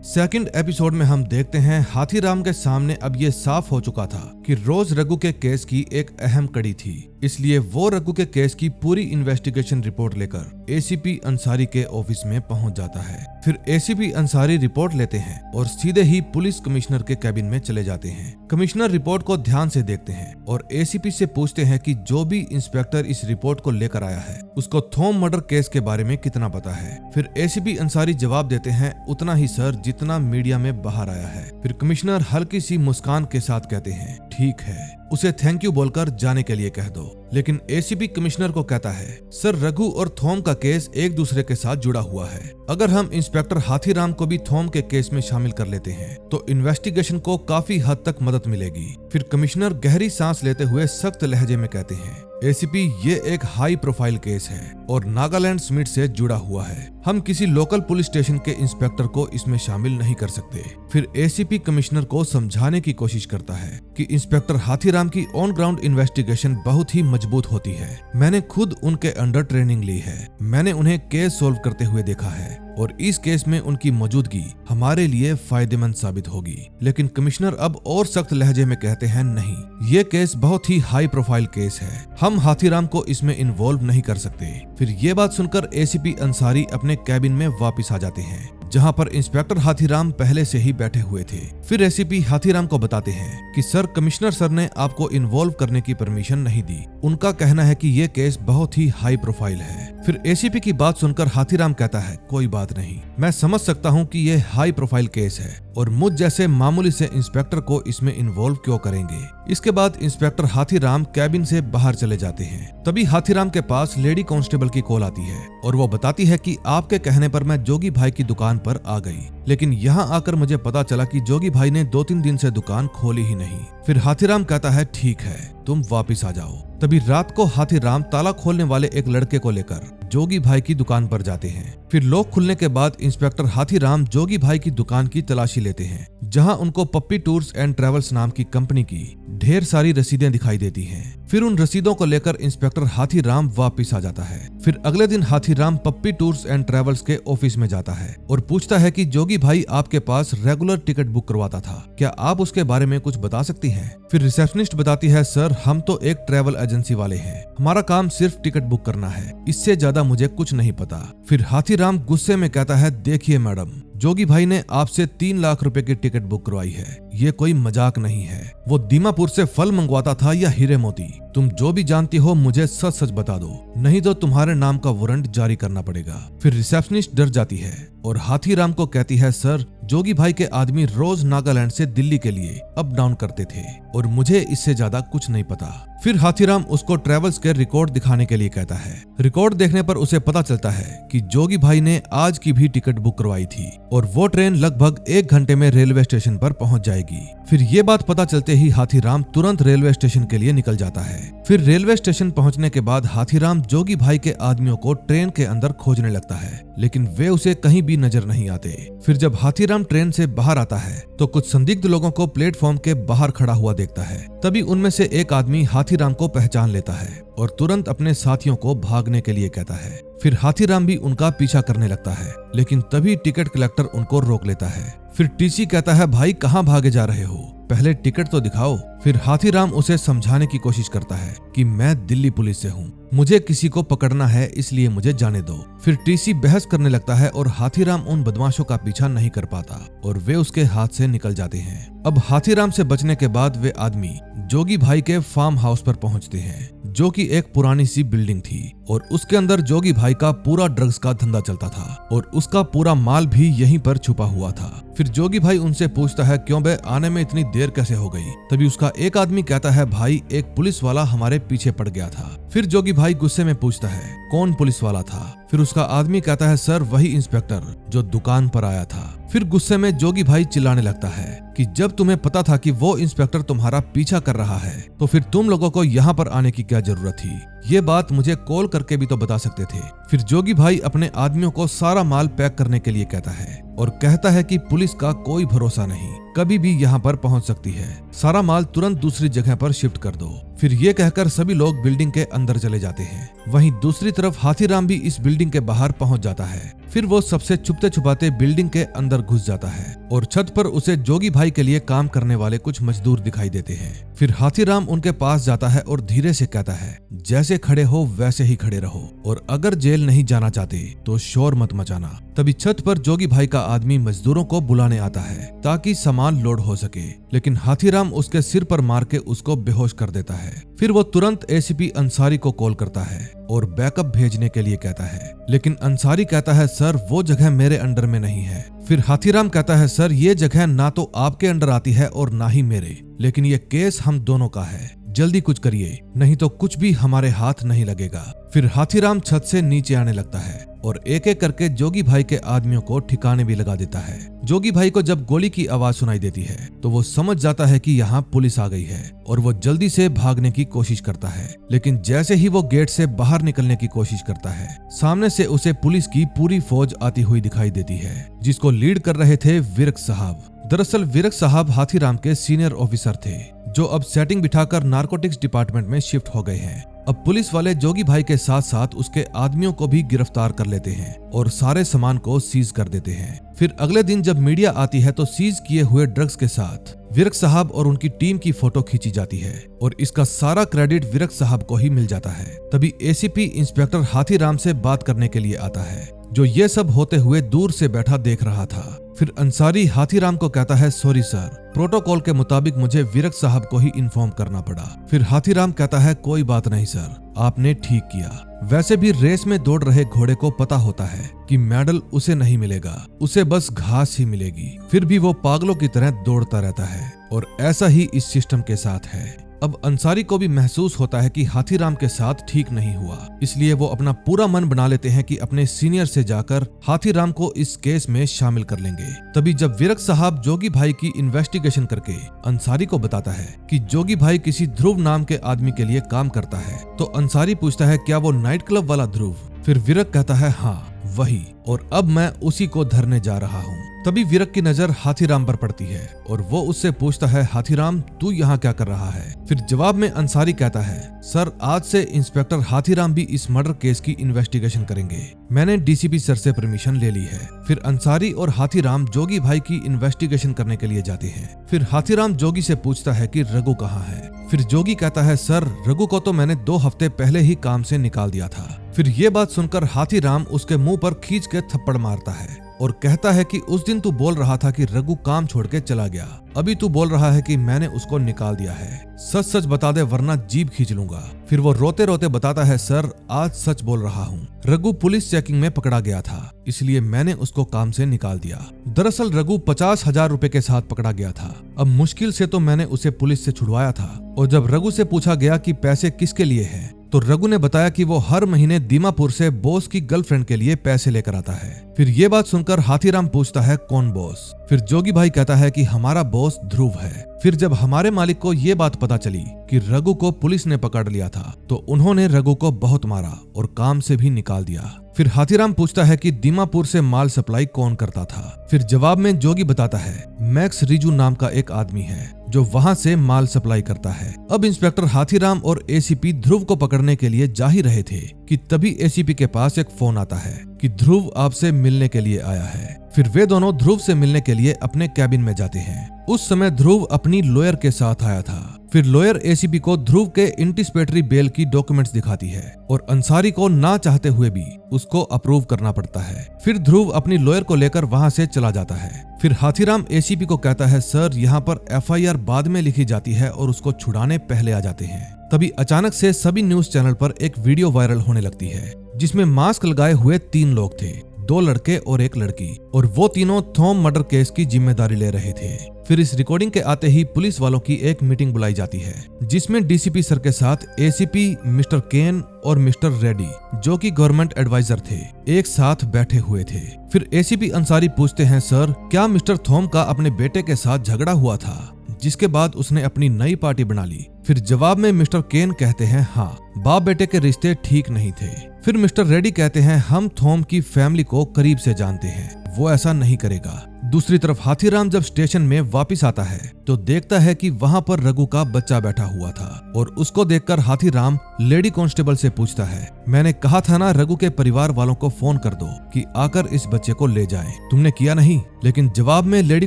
सेकंड एपिसोड में हम देखते हैं हाथीराम के सामने अब ये साफ हो चुका था कि रोज रघु के केस की एक अहम कड़ी थी, इसलिए वो रघु के केस की पूरी इन्वेस्टिगेशन रिपोर्ट लेकर एसीपी अंसारी के ऑफिस में पहुंच जाता है। फिर एसीपी अंसारी रिपोर्ट लेते हैं और सीधे ही पुलिस कमिश्नर के कैबिन में चले जाते हैं। कमिश्नर रिपोर्ट को ध्यान से देखते हैं और एसीपी से पूछते हैं कि जो भी इंस्पेक्टर इस रिपोर्ट को लेकर आया है उसको थॉम मर्डर केस के बारे में कितना पता है। फिर एसीपी अंसारी जवाब देते हैं, उतना ही सर जितना मीडिया में बाहर आया है। फिर कमिश्नर हल्की सी मुस्कान के साथ कहते हैं, ठीक है, उसे थैंक यू बोलकर जाने के लिए कह दो। लेकिन एसीपी कमिश्नर को कहता है, सर रघु और थॉम का केस एक दूसरे के साथ जुड़ा हुआ है। अगर हम इंस्पेक्टर हाथीराम को भी थॉम के केस में शामिल कर लेते हैं तो इन्वेस्टिगेशन को काफी हद तक मदद मिलेगी। फिर कमिश्नर गहरी सांस लेते हुए सख्त लहजे में कहते हैं, एसीपी ये एक हाई प्रोफाइल केस है और नागालैंड स्मिथ से जुड़ा हुआ है। हम किसी लोकल पुलिस स्टेशन के इंस्पेक्टर को इसमें शामिल नहीं कर सकते। फिर एसीपी कमिश्नर को समझाने की कोशिश करता है कि इंस्पेक्टर हाथीराम की ऑन ग्राउंड इन्वेस्टिगेशन बहुत ही मजबूत होती है। मैंने खुद उनके अंडर ट्रेनिंग ली है, मैंने उन्हें केस सोल्व करते हुए देखा है और इस केस में उनकी मौजूदगी हमारे लिए फायदेमंद साबित होगी। लेकिन कमिश्नर अब और सख्त लहजे में कहते हैं, नहीं, ये केस बहुत ही हाई प्रोफाइल केस है, हम हाथीराम को इसमें इन्वॉल्व नहीं कर सकते। फिर ये बात सुनकर एसीपी अंसारी अपने कैबिन में वापस आ जाते हैं जहां पर इंस्पेक्टर हाथीराम पहले से ही बैठे हुए थे। फिर एसीपी हाथीराम को बताते हैं कि सर कमिश्नर सर ने आपको इन्वॉल्व करने की परमिशन नहीं दी, उनका कहना है कि ये केस बहुत ही हाई प्रोफाइल है। फिर एसीपी की बात सुनकर हाथीराम कहता है, कोई बात नहीं, मैं समझ सकता हूँ कि ये हाई प्रोफाइल केस है और मुझ जैसे मामूली से इंस्पेक्टर को इसमें इन्वॉल्व क्यों करेंगे। इसके बाद इंस्पेक्टर हाथीराम कैबिन से बाहर चले जाते हैं। तभी हाथीराम के पास लेडी कांस्टेबल की कॉल आती है और वो बताती है कि आपके कहने पर मैं जोगी भाई की दुकान पर आ गई, लेकिन यहाँ आकर मुझे पता चला कि जोगी भाई ने 2-3 दिन से दुकान खोली ही नहीं। फिर हाथीराम कहता है, ठीक है, तुम वापिस आ जाओ। तभी रात को हाथीराम ताला खोलने वाले एक लड़के को लेकर जोगी भाई की दुकान पर जाते हैं। फिर लॉक खुलने के बाद इंस्पेक्टर हाथीराम जोगी भाई की दुकान की तलाशी लेते हैं, जहां उनको पप्पी टूर्स एंड ट्रेवल्स नाम की कंपनी की ढेर सारी रसीदें दिखाई देती हैं। फिर उन रसीदों को लेकर इंस्पेक्टर हाथीराम वापस आ जाता है। फिर अगले दिन हाथीराम पप्पी टूर्स एंड ट्रेवल्स के ऑफिस में जाता है और पूछता है कि जोगी भाई आपके पास रेगुलर टिकट बुक करवाता था, क्या आप उसके बारे में कुछ बता सकती हैं? फिर रिसेप्शनिस्ट बताती है, सर हम तो एक ट्रेवल एजेंसी वाले हैं, हमारा काम सिर्फ टिकट बुक करना है, इससे ज्यादा मुझे कुछ नहीं पता। फिर हाथीराम गुस्से में कहता है, देखिए मैडम, जोगी भाई ने आपसे 3 लाख रुपए की टिकट बुक करवाई है, ये कोई मजाक नहीं है। वो दीमापुर से फल मंगवाता था या हीरे मोती, तुम जो भी जानती हो मुझे सच सच बता दो, नहीं तो तुम्हारे नाम का वारंट जारी करना पड़ेगा। फिर रिसेप्शनिस्ट डर जाती है और हाथीराम को कहती है, सर जोगी भाई के आदमी रोज नागालैंड से दिल्ली के लिए अप डाउन करते थे और मुझे इससे ज्यादा कुछ नहीं पता। फिर हाथीराम उसको ट्रेवल्स के रिकॉर्ड दिखाने के लिए कहता है। रिकॉर्ड देखने पर उसे पता चलता है कि जोगी भाई ने आज की भी टिकट बुक करवाई थी और वो ट्रेन लगभग 1 घंटे में रेलवे स्टेशन पर पहुंच जाएगी। फिर ये बात पता चलते ही हाथीराम तुरंत रेलवे स्टेशन के लिए निकल जाता है। फिर रेलवे स्टेशन पहुंचने के बाद हाथीराम जोगी भाई के आदमियों को ट्रेन के अंदर खोजने लगता है, लेकिन वे उसे कहीं भी नजर नहीं आते। फिर जब हाथीराम ट्रेन से बाहर आता है तो कुछ संदिग्ध लोगों को प्लेटफॉर्म के बाहर खड़ा हुआ देखता है। तभी उनमें से एक आदमी हाथीराम को पहचान लेता है और तुरंत अपने साथियों को भागने के लिए कहता है। फिर हाथीराम भी उनका पीछा करने लगता है, लेकिन तभी टिकट कलेक्टर उनको रोक लेता है। फिर टीसी कहता है, भाई कहाँ भागे जा रहे हो, पहले टिकट तो दिखाओ। फिर हाथीराम उसे समझाने की कोशिश करता है कि मैं दिल्ली पुलिस से हूँ, मुझे किसी को पकड़ना है इसलिए मुझे जाने दो। फिर टीसी बहस करने लगता है और हाथीराम उन बदमाशों का पीछा नहीं कर पाता और वे उसके हाथ से निकल जाते हैं। अब हाथीराम से बचने के बाद वे आदमी जोगी भाई के फार्म हाउस पर पहुंचते हैं, जो कि एक पुरानी सी बिल्डिंग थी और उसके अंदर जोगी भाई का पूरा ड्रग्स का धंधा चलता था और उसका पूरा माल भी यहीं पर छुपा हुआ था। फिर जोगी भाई उनसे पूछता है, क्यों बे आने में इतनी देर कैसे हो गई? तभी उसका एक आदमी कहता है, भाई एक पुलिस वाला हमारे पीछे पड़ गया था। फिर जोगी भाई गुस्से में पूछता है, कौन पुलिस वाला था? फिर उसका आदमी कहता है, सर वही इंस्पेक्टर जो दुकान पर आया था। फिर गुस्से में जोगी भाई चिल्लाने लगता है, कि जब तुम्हें पता था कि वो इंस्पेक्टर तुम्हारा पीछा कर रहा है तो फिर तुम लोगों को यहाँ पर आने की क्या जरूरत थी? ये बात मुझे कॉल करके भी तो बता सकते थे। फिर जोगी भाई अपने आदमियों को सारा माल पैक करने के लिए कहता है और कहता है कि पुलिस का कोई भरोसा नहीं, कभी भी यहाँ पर पहुँच सकती है, सारा माल तुरंत दूसरी जगह पर शिफ्ट कर दो। फिर ये कहकर सभी लोग बिल्डिंग के अंदर चले जाते हैं। वहीं दूसरी तरफ हाथीराम भी इस बिल्डिंग के बाहर पहुंच जाता है। फिर वो सबसे छुपते छुपाते बिल्डिंग के अंदर घुस जाता है और छत पर उसे जोगी भाई के लिए काम करने वाले कुछ मजदूर दिखाई देते हैं। फिर हाथीराम उनके पास जाता है और धीरे से कहता है, जैसे खड़े हो वैसे ही खड़े रहो और अगर जेल नहीं जाना चाहते तो शोर मत मचाना। तभी छत पर जोगी भाई का आदमी मजदूरों को बुलाने आता है ताकि सामान लोड हो सके, लेकिन हाथीराम उसके सिर पर मार के उसको बेहोश कर देता है। फिर वो तुरंत एसीपी अंसारी को कॉल करता है और बैकअप भेजने के लिए कहता है, लेकिन अंसारी कहता है, सर वो जगह मेरे अंडर में नहीं है। फिर हाथीराम कहता है, सर ये जगह ना तो आपके अंडर आती है और ना ही मेरे, लेकिन ये केस हम दोनों का है, जल्दी कुछ करिए नहीं तो कुछ भी हमारे हाथ नहीं लगेगा। फिर हाथीराम छत से नीचे आने लगता है और एक एक करके जोगी भाई के आदमियों को ठिकाने भी लगा देता है। जोगी भाई को जब गोली की आवाज सुनाई देती है तो वो समझ जाता है कि यहाँ पुलिस आ गई है और वो जल्दी से भागने की कोशिश करता है, लेकिन जैसे ही वो गेट से बाहर निकलने की कोशिश करता है, सामने से उसे पुलिस की पूरी फौज आती हुई दिखाई देती है, जिसको लीड कर रहे थे विरक साहब। दरअसल विरक साहब हाथीराम के सीनियर ऑफिसर थे जो अब सेटिंग बिठाकर नारकोटिक्स डिपार्टमेंट में शिफ्ट हो गए हैं। अब पुलिस वाले जोगी भाई के साथ साथ उसके आदमियों को भी गिरफ्तार कर लेते हैं और सारे सामान को सीज कर देते हैं। फिर अगले दिन जब मीडिया आती है तो सीज किए हुए ड्रग्स के साथ विरक साहब और उनकी टीम की फोटो खींची जाती है और इसका सारा क्रेडिट विरक साहब को ही मिल जाता है। तभी एसीपी इंस्पेक्टर हाथीराम से बात करने के लिए आता है, जो ये सब होते हुए दूर से बैठा देख रहा था। फिर अंसारी हाथीराम को कहता है, सॉरी सर, प्रोटोकॉल के मुताबिक मुझे विरक साहब को ही इन्फॉर्म करना पड़ा। फिर हाथीराम कहता है, कोई बात नहीं सर, आपने ठीक किया। वैसे भी रेस में दौड़ रहे घोड़े को पता होता है कि मेडल उसे नहीं मिलेगा, उसे बस घास ही मिलेगी। फिर भी वो पागलों की तरह दौड़ता रहता है और ऐसा ही इस सिस्टम के साथ है। अब अंसारी को भी महसूस होता है कि हाथीराम के साथ ठीक नहीं हुआ, इसलिए वो अपना पूरा मन बना लेते हैं कि अपने सीनियर से जाकर हाथीराम को इस केस में शामिल कर लेंगे। तभी जब विरक साहब जोगी भाई की इन्वेस्टिगेशन करके अंसारी को बताता है कि जोगी भाई किसी ध्रुव नाम के आदमी के लिए काम करता है, तो अंसारी पूछता है, क्या वो नाइट क्लब वाला ध्रुव? फिर विरक कहता है, हाँ वही, और अब मैं उसी को धरने जा रहा हूँ। तभी विरक की नजर हाथीराम पर पड़ती है और वो उससे पूछता है, हाथीराम तू यहाँ क्या कर रहा है? फिर जवाब में अंसारी कहता है, सर आज से इंस्पेक्टर हाथीराम भी इस मर्डर केस की इन्वेस्टिगेशन करेंगे, मैंने डीसीपी सर से परमिशन ले ली है। फिर अंसारी और हाथीराम जोगी भाई की इन्वेस्टिगेशन करने के लिए जाते हैं। फिर हाथीराम जोगी से पूछता है कि रघु कहाँ है? फिर जोगी कहता है, सर रघु को तो मैंने 2 हफ्ते पहले ही काम से निकाल दिया था। फिर ये बात सुनकर हाथीराम उसके मुंह पर खींच के थप्पड़ मारता है और कहता है कि उस दिन तू बोल रहा था कि रघु काम छोड़ के चला गया, अभी तू बोल रहा है कि मैंने उसको निकाल दिया है, सच सच बता दे वरना जीभ खींच लूंगा। फिर वो रोते रोते बताता है, सर आज सच बोल रहा हूँ, रघु पुलिस चेकिंग में पकड़ा गया था, इसलिए मैंने उसको काम से निकाल दिया। दरअसल रघु 50,000 रुपए के साथ पकड़ा गया था। अब मुश्किल से तो मैंने उसे पुलिस से छुड़वाया था, और जब रघु से पूछा गया कि पैसे किसके लिए हैं, तो रघु ने बताया कि वो हर महीने दीमापुर से बॉस की गर्लफ्रेंड के लिए पैसे लेकर आता है। फिर ये बात सुनकर हाथीराम पूछता है, कौन बॉस? फिर जोगी भाई कहता है कि हमारा बॉस ध्रुव है। फिर जब हमारे मालिक को ये बात पता चली कि रघु को पुलिस ने पकड़ लिया था, तो उन्होंने रघु को बहुत मारा और काम से भी निकाल दिया। फिर हाथीराम पूछता है कि दीमापुर से माल सप्लाई कौन करता था? फिर जवाब में जोगी बताता है, मैक्स रिजू नाम का एक आदमी है जो वहां से माल सप्लाई करता है। अब इंस्पेक्टर हाथीराम और एसीपी ध्रुव को पकड़ने के लिए जा ही रहे थे कि तभी एसीपी के पास एक फोन आता है कि ध्रुव आपसे मिलने के लिए आया है। फिर वे दोनों ध्रुव से मिलने के लिए अपने कैबिन में जाते हैं। उस समय ध्रुव अपनी लॉयर के साथ आया था। फिर लॉयर एसीपी को ध्रुव के एंटीसिपेटरी बेल की डॉक्यूमेंट्स दिखाती है और अंसारी को ना चाहते हुए भी उसको अप्रूव करना पड़ता है। फिर ध्रुव अपनी लॉयर को लेकर वहां से चला जाता है। फिर हाथीराम एसीपी को कहता है, सर यहाँ पर एफआईआर बाद में लिखी जाती है और उसको छुड़ाने पहले आ जाते हैं। तभी अचानक से सभी न्यूज चैनल पर एक वीडियो वायरल होने लगती है जिसमें मास्क लगाए हुए 3 लोग थे, 2 लड़के और 1 लड़की, और वो तीनों थॉम मर्डर केस की जिम्मेदारी ले रहे थे। फिर इस रिकॉर्डिंग के आते ही पुलिस वालों की एक मीटिंग बुलाई जाती है, जिसमें डीसीपी सर के साथ एसीपी मिस्टर केन और मिस्टर रेड्डी, जो कि गवर्नमेंट एडवाइजर थे, एक साथ बैठे हुए थे। फिर एसीपी अंसारी पूछते हैं, सर क्या मिस्टर थॉम का अपने बेटे के साथ झगड़ा हुआ था, जिसके बाद उसने अपनी नई पार्टी बना ली? फिर जवाब में मिस्टर केन कहते हैं, हाँ, बाप बेटे के रिश्ते ठीक नहीं थे। फिर मिस्टर रेड्डी कहते हैं, हम थॉम की फैमिली को करीब से जानते हैं, वो ऐसा नहीं करेगा। दूसरी तरफ हाथीराम जब स्टेशन में वापस आता है तो देखता है कि वहां पर रघु का बच्चा बैठा हुआ था, और उसको देखकर हाथीराम लेडी कांस्टेबल से पूछता है, मैंने कहा था ना रघु के परिवार वालों को फोन कर दो कि आकर इस बच्चे को ले जाएं, तुमने किया नहीं? लेकिन जवाब में लेडी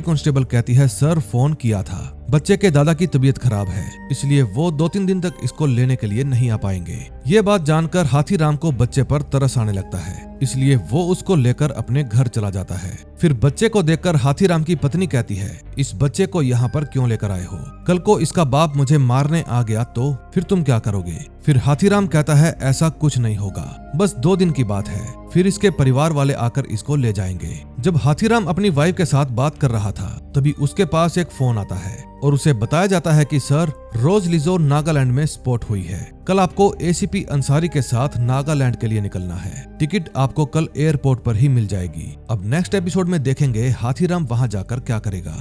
कांस्टेबल कहती है, सर फोन किया था, बच्चे के दादा की तबीयत खराब है, इसलिए वो 2-3 दिन तक इसको लेने के लिए नहीं आ पाएंगे। ये बात जानकर हाथीराम को बच्चे पर तरस आने लगता है, इसलिए वो उसको लेकर अपने घर चला जाता है। फिर बच्चे को देखकर हाथीराम की पत्नी कहती है, इस बच्चे को यहाँ पर क्यों लेकर आए हो? कल को इसका बाप मुझे मारने आ गया तो फिर तुम क्या करोगे? फिर हाथीराम कहता है, ऐसा कुछ नहीं होगा, बस 2 दिन की बात है, फिर इसके परिवार वाले आकर इसको ले जाएंगे। जब हाथीराम अपनी वाइफ के साथ बात कर रहा था तभी उसके पास एक फोन आता है और उसे बताया जाता है कि सर रोज लिजो नागालैंड में स्पॉट हुई है, कल आपको एसीपी अंसारी के साथ नागालैंड के लिए निकलना है, टिकट आपको कल एयरपोर्ट पर ही मिल जाएगी। अब नेक्स्ट एपिसोड में देखेंगे हाथीराम वहां जाकर क्या करेगा।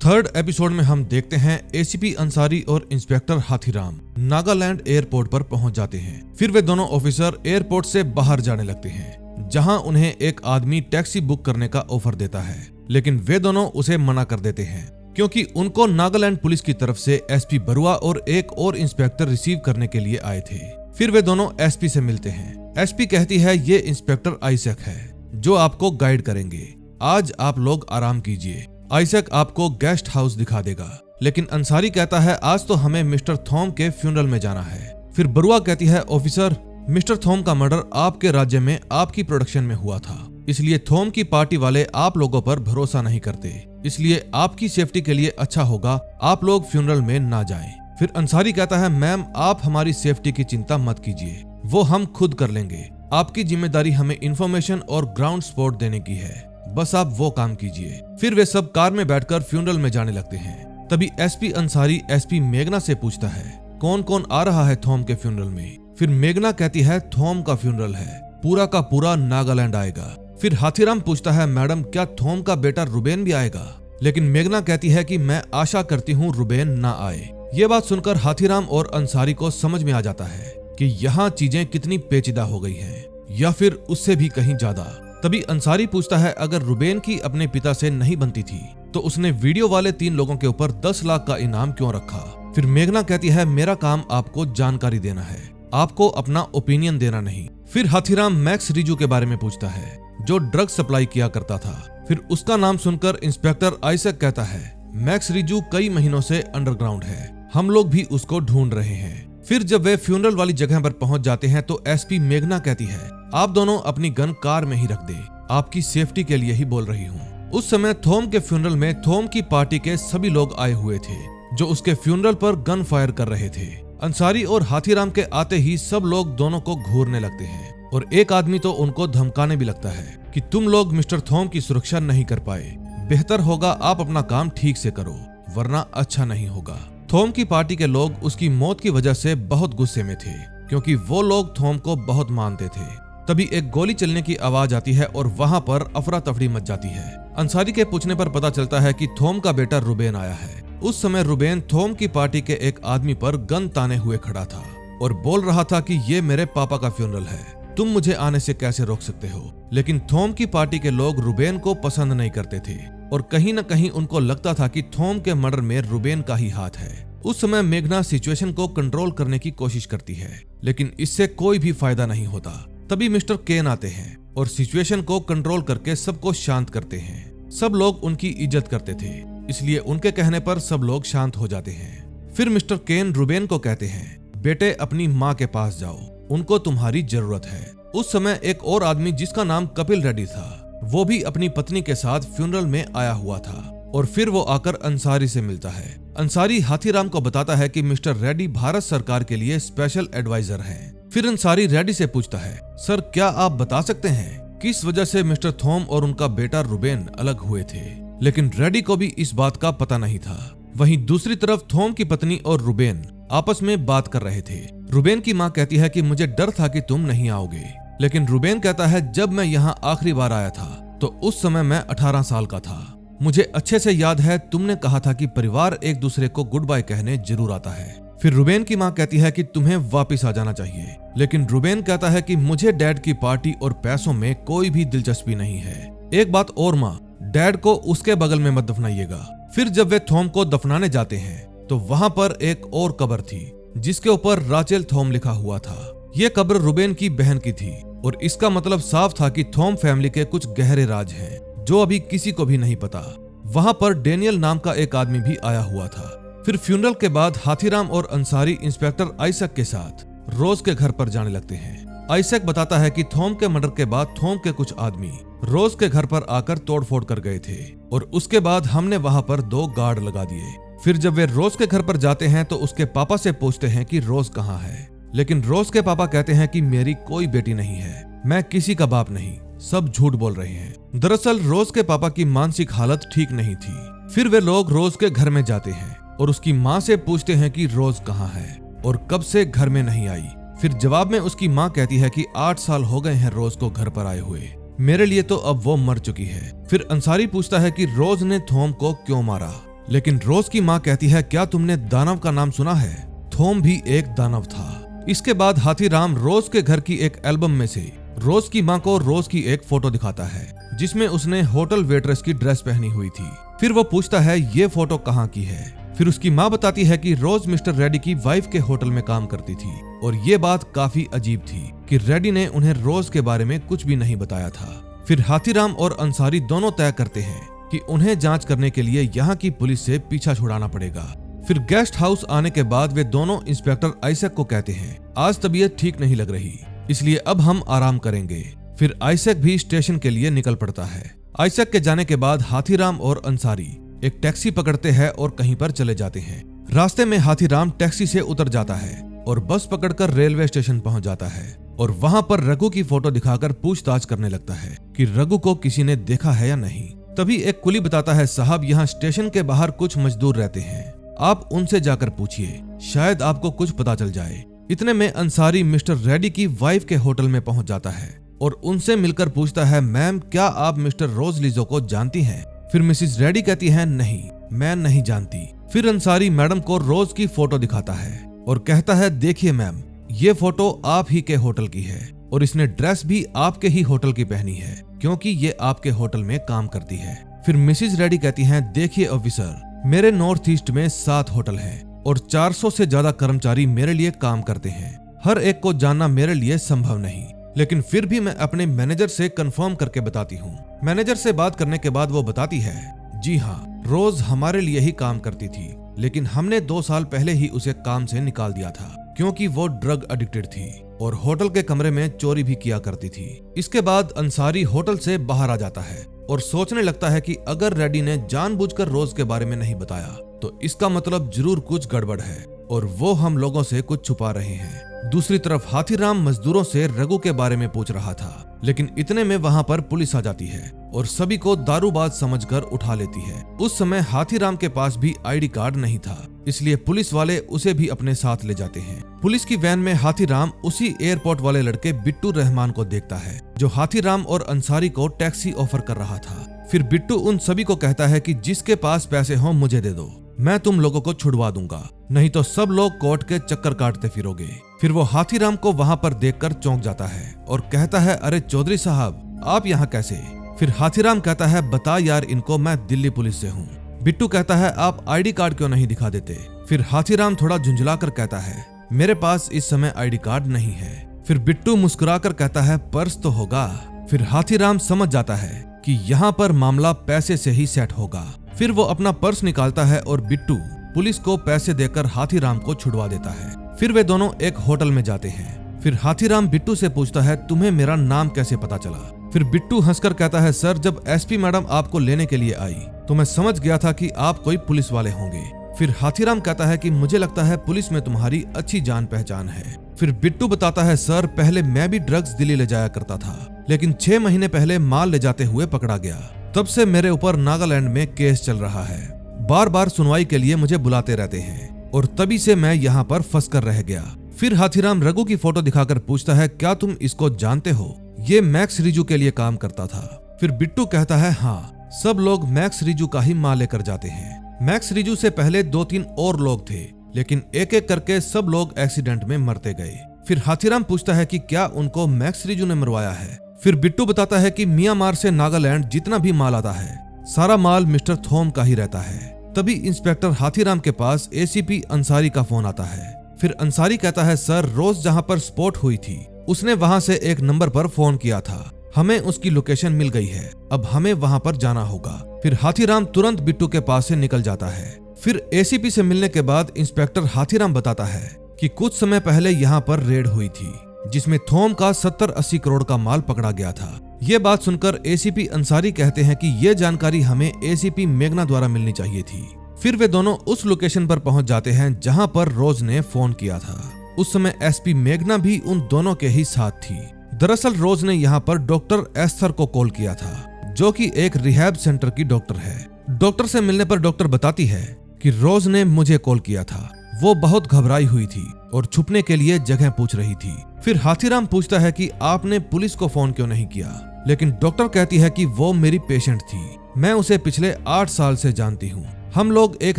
थर्ड एपिसोड में हम देखते हैं एसीपी अंसारी और इंस्पेक्टर हाथीराम नागालैंड एयरपोर्ट पर पहुंच जाते हैं। फिर वे दोनों ऑफिसर एयरपोर्ट से बाहर जाने लगते हैं, जहां उन्हें एक आदमी टैक्सी बुक करने का ऑफर देता है, लेकिन वे दोनों उसे मना कर देते हैं क्योंकि उनको नागालैंड पुलिस की तरफ से एसपी बरुआ और एक और इंस्पेक्टर रिसीव करने के लिए आए थे। फिर वे दोनों एसपी से मिलते हैं। एसपी कहती है, ये इंस्पेक्टर आइजैक है जो आपको गाइड करेंगे, आज आप लोग आराम कीजिए, आइजैक आपको गेस्ट हाउस दिखा देगा। लेकिन अंसारी कहता है, आज तो हमें मिस्टर थॉम के फ्यूनरल में जाना है। फिर बरुआ कहती है, ऑफिसर मिस्टर थॉम का मर्डर आपके राज्य में आपकी प्रोडक्शन में हुआ था, इसलिए थॉम की पार्टी वाले आप लोगों पर भरोसा नहीं करते, इसलिए आपकी सेफ्टी के लिए अच्छा होगा आप लोग फ्यूनरल में ना जाएं। फिर अंसारी कहता है, मैम आप हमारी सेफ्टी की चिंता मत कीजिए, वो हम खुद कर लेंगे, आपकी जिम्मेदारी हमें इंफॉर्मेशन और ग्राउंड सपोर्ट देने की है, बस आप वो काम कीजिए। फिर वे सब कार में बैठकर फ्यूनरल में जाने लगते हैं। तभी एसपी अंसारी एसपी मेघना से पूछता है, कौन कौन आ रहा है थॉम के फ्यूनरल में? फिर मेघना कहती है, थॉम का फ्यूनरल है, पूरा का पूरा नागालैंड आएगा। फिर हाथीराम पूछता है, मैडम क्या थॉम का बेटा रुबेन भी आएगा? लेकिन मेघना कहती है कि मैं आशा करती हूँ रुबेन ना आए। ये बात सुनकर हाथीराम और अंसारी को समझ में आ जाता है कि यहाँ चीजें कितनी पेचीदा हो गई हैं, या फिर उससे भी कहीं ज्यादा। तभी अंसारी पूछता है, अगर रुबेन की अपने पिता से नहीं बनती थी तो उसने वीडियो वाले 3 लोगों के ऊपर 10 लाख का इनाम क्यों रखा? फिर मेघना कहती है, मेरा काम आपको जानकारी देना है, आपको अपना ओपिनियन देना नहीं। फिर हाथीराम मैक्स रिजू के बारे में पूछता है जो ड्रग सप्लाई किया करता था। फिर उसका नाम सुनकर इंस्पेक्टर आइजैक कहता है, मैक्स रिजू कई महीनों से अंडरग्राउंड है, हम लोग भी उसको ढूंढ रहे हैं। फिर जब वे फ्यूनरल वाली जगह पर पहुंच जाते हैं तो एसपी मेघना कहती है, आप दोनों अपनी गन कार में ही रख दे, आपकी सेफ्टी के लिए ही बोल रही हूँ। उस समय थॉम के फ्यूनरल में थॉम की पार्टी के सभी लोग आए हुए थे जो उसके फ्यूनरल पर गन फायर कर रहे थे। अंसारी और हाथीराम के आते ही सब लोग दोनों को घूरने लगते हैं और एक आदमी तो उनको धमकाने भी लगता है कि तुम लोग मिस्टर थॉम की सुरक्षा नहीं कर पाए, बेहतर होगा आप अपना काम ठीक से करो वरना अच्छा नहीं होगा। थॉम की पार्टी के लोग उसकी मौत की वजह से बहुत गुस्से में थे क्योंकि वो लोग थॉम को बहुत मानते थे। तभी एक गोली चलने की आवाज आती है और वहां पर अफरा तफरी मच जाती है। अंसारी के पूछने पर पता चलता है कि थॉम का बेटा रुबेन आया है। उस समय रुबेन थॉम की पार्टी के एक आदमी पर गन ताने हुए खड़ा था और बोल रहा था कि ये मेरे पापा का फ्यूनरल है, तुम मुझे आने से कैसे रोक सकते हो। लेकिन थॉम की पार्टी के लोग रुबेन को पसंद नहीं करते थे और कहीं न कहीं उनको लगता था कि थॉम के मर्डर में रुबेन का ही हाथ है। उस समय मेघना सिचुएशन को कंट्रोल करने की कोशिश करती है लेकिन इससे कोई भी फायदा नहीं होता। तभी मिस्टर केन आते हैं और सिचुएशन को कंट्रोल करके सबको शांत करते हैं। सब लोग उनकी इज्जत करते थे इसलिए उनके कहने पर सब लोग शांत हो जाते हैं। फिर मिस्टर केन रुबेन को कहते हैं, बेटे अपनी माँ के पास जाओ, उनको तुम्हारी जरूरत है। उस समय एक और आदमी जिसका नाम कपिल रेड्डी था वो भी अपनी पत्नी के साथ फ्यूनरल में आया हुआ था और फिर वो आकर अंसारी से मिलता है। अंसारी हाथीराम को बताता है कि मिस्टर रेड्डी भारत सरकार के लिए स्पेशल एडवाइजर हैं। फिर अंसारी रेड्डी से पूछता है, सर क्या आप बता सकते हैं किस वजह से मिस्टर थॉम और उनका बेटा रुबेन अलग हुए थे? लेकिन रेडी को भी इस बात का पता नहीं था। वहीं दूसरी तरफ थॉम की पत्नी और रुबेन आपस में बात कर रहे थे। रुबेन की माँ कहती है कि मुझे डर था कि तुम नहीं आओगे, लेकिन रुबेन कहता है जब मैं यहाँ आखिरी बार आया था तो उस समय मैं 18 साल का था। मुझे अच्छे से याद है तुमने कहा था कि परिवार एक दूसरे को गुड बाय कहने जरूर आता है। फिर रुबेन की माँ कहती है कि तुम्हें वापस आ जाना चाहिए, लेकिन रुबेन कहता है कि मुझे डैड की पार्टी और पैसों में कोई भी दिलचस्पी नहीं है। एक बात और माँ, डैड को उसके बगल में मत दफनाइएगा। फिर जब वे थॉम को दफनाने जाते हैं तो वहां पर एक और कब्र थी जिसके ऊपर राचेल थॉम लिखा हुआ था। यह कब्र रुबेन की बहन की थी और इसका मतलब साफ था कि थॉम फैमिली के कुछ गहरे राज हैं जो अभी किसी को भी नहीं पता। वहां पर डेनियल नाम का एक आदमी भी आया हुआ था। फिर फ्यूनरल के बाद हाथीराम और अंसारी इंस्पेक्टर आइजैक के साथ रोज के घर पर जाने लगते हैं। आइजैक बताता है कि थॉम के मर्डर के बाद थॉम के कुछ आदमी रोज के घर पर आकर तोड़फोड़ कर गए थे और उसके बाद हमने वहां पर 2 गार्ड लगा दिए। फिर जब वे रोज के घर पर जाते हैं तो उसके पापा से पूछते हैं कि रोज कहाँ है, लेकिन रोज के पापा कहते हैं कि मेरी कोई बेटी नहीं है, मैं किसी का बाप नहीं, सब झूठ बोल रहे हैं। दरअसल रोज के पापा की मानसिक हालत ठीक नहीं थी। फिर वे लोग रोज के घर में जाते हैं और उसकी माँ से पूछते हैं कि रोज कहाँ है और कब से घर में नहीं आई। फिर जवाब में उसकी माँ कहती है कि 8 साल हो गए हैं रोज को घर पर आए हुए, मेरे लिए तो अब वो मर चुकी है। फिर अंसारी पूछता है कि रोज ने थॉम को क्यों मारा, लेकिन रोज की माँ कहती है क्या तुमने दानव का नाम सुना है, थॉम भी एक दानव था। इसके बाद हाथीराम रोज के घर की एक एल्बम में से रोज की माँ को रोज की एक फोटो दिखाता है जिसमें उसने होटल वेट्रेस की ड्रेस पहनी हुई थी। फिर वो पूछता है ये फोटो कहाँ की है। फिर उसकी माँ बताती है कि रोज मिस्टर रेडी की वाइफ के होटल में काम करती थी और ये बात काफी अजीब थी कि रेडी ने उन्हें रोज के बारे में कुछ भी नहीं बताया था। फिर हाथीराम और अंसारी दोनों तय करते हैं कि उन्हें जांच करने के लिए यहाँ की पुलिस से पीछा छुड़ाना पड़ेगा। फिर गेस्ट हाउस आने के बाद वे दोनों इंस्पेक्टर आइजैक को कहते हैं आज तबीयत ठीक नहीं लग रही, इसलिए अब हम आराम करेंगे। फिर आइजैक भी स्टेशन के लिए निकल पड़ता है। आइजैक के जाने के बाद हाथीराम और अंसारी एक टैक्सी पकड़ते हैं और कहीं पर चले जाते हैं। रास्ते में हाथीराम टैक्सी से उतर जाता है और बस पकड़कर रेलवे स्टेशन पहुंच जाता है और वहां पर रघु की फोटो दिखाकर पूछताछ करने लगता है कि रघु को किसी ने देखा है या नहीं। तभी एक कुली बताता है साहब यहाँ स्टेशन के बाहर कुछ मजदूर रहते हैं, आप उनसे जाकर पूछिए, शायद आपको कुछ पता चल जाए। इतने में अंसारी मिस्टर रेडी की वाइफ के होटल में पहुंच जाता है और उनसे मिलकर पूछता है मैम क्या आप मिस्टर रोज लिजो को जानती हैं। फिर मिसिस रेडी कहती है नहीं, मैं नहीं जानती। फिर अंसारी मैडम को रोज की फोटो दिखाता है और कहता है देखिए मैम ये फोटो आप ही के होटल की है और इसने ड्रेस भी आपके ही होटल की पहनी है क्योंकि ये आपके होटल में काम करती है। फिर मिसिस रेडी कहती हैं देखिए ऑफिसर मेरे नॉर्थ ईस्ट में 7 होटल हैं और 400 से ज्यादा कर्मचारी मेरे लिए काम करते हैं, हर एक को जानना मेरे लिए संभव नहीं, लेकिन फिर भी मैं अपने मैनेजर से कंफर्म करके बताती हूँ। मैनेजर से बात करने के बाद वो बताती है जी हाँ रोज हमारे लिए ही काम करती थी, लेकिन हमने 2 साल पहले ही उसे काम से निकाल दिया था क्योंकि वो ड्रग एडिक्टेड थी और होटल के कमरे में चोरी भी किया करती थी। इसके बाद अंसारी होटल से बाहर आ जाता है और सोचने लगता है कि अगर रेडी ने जानबूझकर रोज के बारे में नहीं बताया तो इसका मतलब जरूर कुछ गड़बड़ है और वो हम लोगों से कुछ छुपा रहे हैं। दूसरी तरफ हाथीराम मजदूरों से रघु के बारे में पूछ रहा था, लेकिन इतने में वहां पर पुलिस आ जाती है और सभी को दारूबाज समझकर उठा लेती है। उस समय हाथीराम के पास भी आईडी कार्ड नहीं था, इसलिए पुलिस वाले उसे भी अपने साथ ले जाते हैं। पुलिस की वैन में हाथीराम उसी एयरपोर्ट वाले लड़के बिट्टू रहमान को देखता है जो हाथीराम और अंसारी को टैक्सी ऑफर कर रहा था। फिर बिट्टू उन सभी को कहता है कि जिसके पास पैसे हो मुझे दे दो, मैं तुम लोगों को छुड़वा दूंगा, नहीं तो सब लोग कोर्ट के चक्कर काटते फिरोगे। फिर वो हाथीराम को वहां पर देखकर चौंक जाता है और कहता है अरे चौधरी साहब आप यहाँ कैसे। फिर हाथीराम कहता है बता यार इनको मैं दिल्ली पुलिस से हूँ। बिट्टू कहता है आप आईडी कार्ड क्यों नहीं दिखा देते। फिर हाथीराम थोड़ा झुंझलाकर कहता है मेरे पास इस समय आईडी कार्ड नहीं है। फिर बिट्टू मुस्कुराकर कहता है पर्स तो होगा। फिर हाथीराम समझ जाता है कि यहाँ पर मामला पैसे से ही सेट होगा। फिर वो अपना पर्स निकालता है और बिट्टू पुलिस को पैसे देकर हाथीराम को छुड़वा देता है। फिर वे दोनों एक होटल में जाते हैं। फिर हाथीराम बिट्टू से पूछता है तुम्हें मेरा नाम कैसे पता चला। फिर बिट्टू हंसकर कहता है सर जब एसपी मैडम आपको लेने के लिए आई तो मैं समझ गया था कि आप कोई पुलिस वाले होंगे। फिर हाथीराम कहता है कि मुझे लगता है पुलिस में तुम्हारी अच्छी जान पहचान है। फिर बिट्टू बताता है सर पहले मैं भी ड्रग्स दिल्ली ले जाया करता था, लेकिन 6 महीने पहले माल ले जाते हुए पकड़ा गया। तब से मेरे ऊपर नागालैंड में केस चल रहा है। बार बार सुनवाई के लिए मुझे बुलाते रहते हैं और तभी से मैं यहाँ पर फंस कर रह गया। फिर हाथीराम रघु की फोटो दिखाकर पूछता है, क्या तुम इसको जानते हो? ये मैक्स रिजू के लिए काम करता था। फिर बिट्टू कहता है, हाँ, सब लोग मैक्स रिजू का ही माल लेकर जाते हैं। मैक्स रिजू से पहले 2-3 और लोग थे, लेकिन एक एक करके सब लोग एक्सीडेंट में मरते गए। फिर हाथीराम पूछता है कि क्या उनको मैक्स रिजू ने मरवाया है? फिर बिट्टू बताता है कि म्यांमार से नागालैंड जितना भी माल आता है, सारा माल मिस्टर थोम का ही रहता है। तभी इंस्पेक्टर हाथीराम के पास एसीपी अंसारी का फोन आता है। फिर अंसारी कहता है, सर, रोज जहां पर स्पॉट हुई थी, उसने वहां से एक नंबर पर फोन किया था। हमें उसकी लोकेशन मिल गई है, अब हमें वहां पर जाना होगा। फिर हाथीराम तुरंत बिट्टू के पास से निकल जाता है। फिर एसीपी से मिलने के बाद इंस्पेक्टर हाथीराम बताता है कि कुछ समय पहले यहाँ पर रेड हुई थी, जिसमें थोम का 70-80 करोड़ का माल पकड़ा गया था। ये बात सुनकर एसीपी अंसारी कहते हैं कि ये जानकारी हमें एसीपी मेघना द्वारा मिलनी चाहिए थी। फिर वे दोनों उस लोकेशन पर पहुंच जाते हैं जहां पर रोज ने फोन किया था। उस समय एसपी मेघना भी उन दोनों के ही साथ थी। दरअसल रोज ने यहाँ पर डॉक्टर एस्थर को कॉल किया था, जो कि एक रिहैब सेंटर की डॉक्टर है। डॉक्टर से मिलने पर डॉक्टर बताती है कि रोज ने मुझे कॉल किया था। वो बहुत घबराई हुई थी और छुपने के लिए जगह पूछ रही थी। फिर हाथीराम पूछता है कि आपने पुलिस को फोन क्यों नहीं किया, लेकिन डॉक्टर कहती है कि वो मेरी पेशेंट थी, मैं उसे पिछले 8 साल से जानती हूँ। हम लोग एक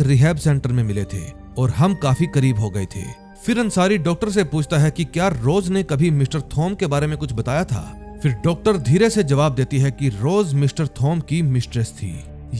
रिहैब सेंटर में मिले थे और हम काफी करीब हो गए थे। फिर अंसारी डॉक्टर से पूछता है कि क्या रोज ने कभी मिस्टर थोम के बारे में कुछ बताया था? फिर डॉक्टर धीरे से जवाब देती है कि रोज मिस्टर थोम की मिस्ट्रेस थी।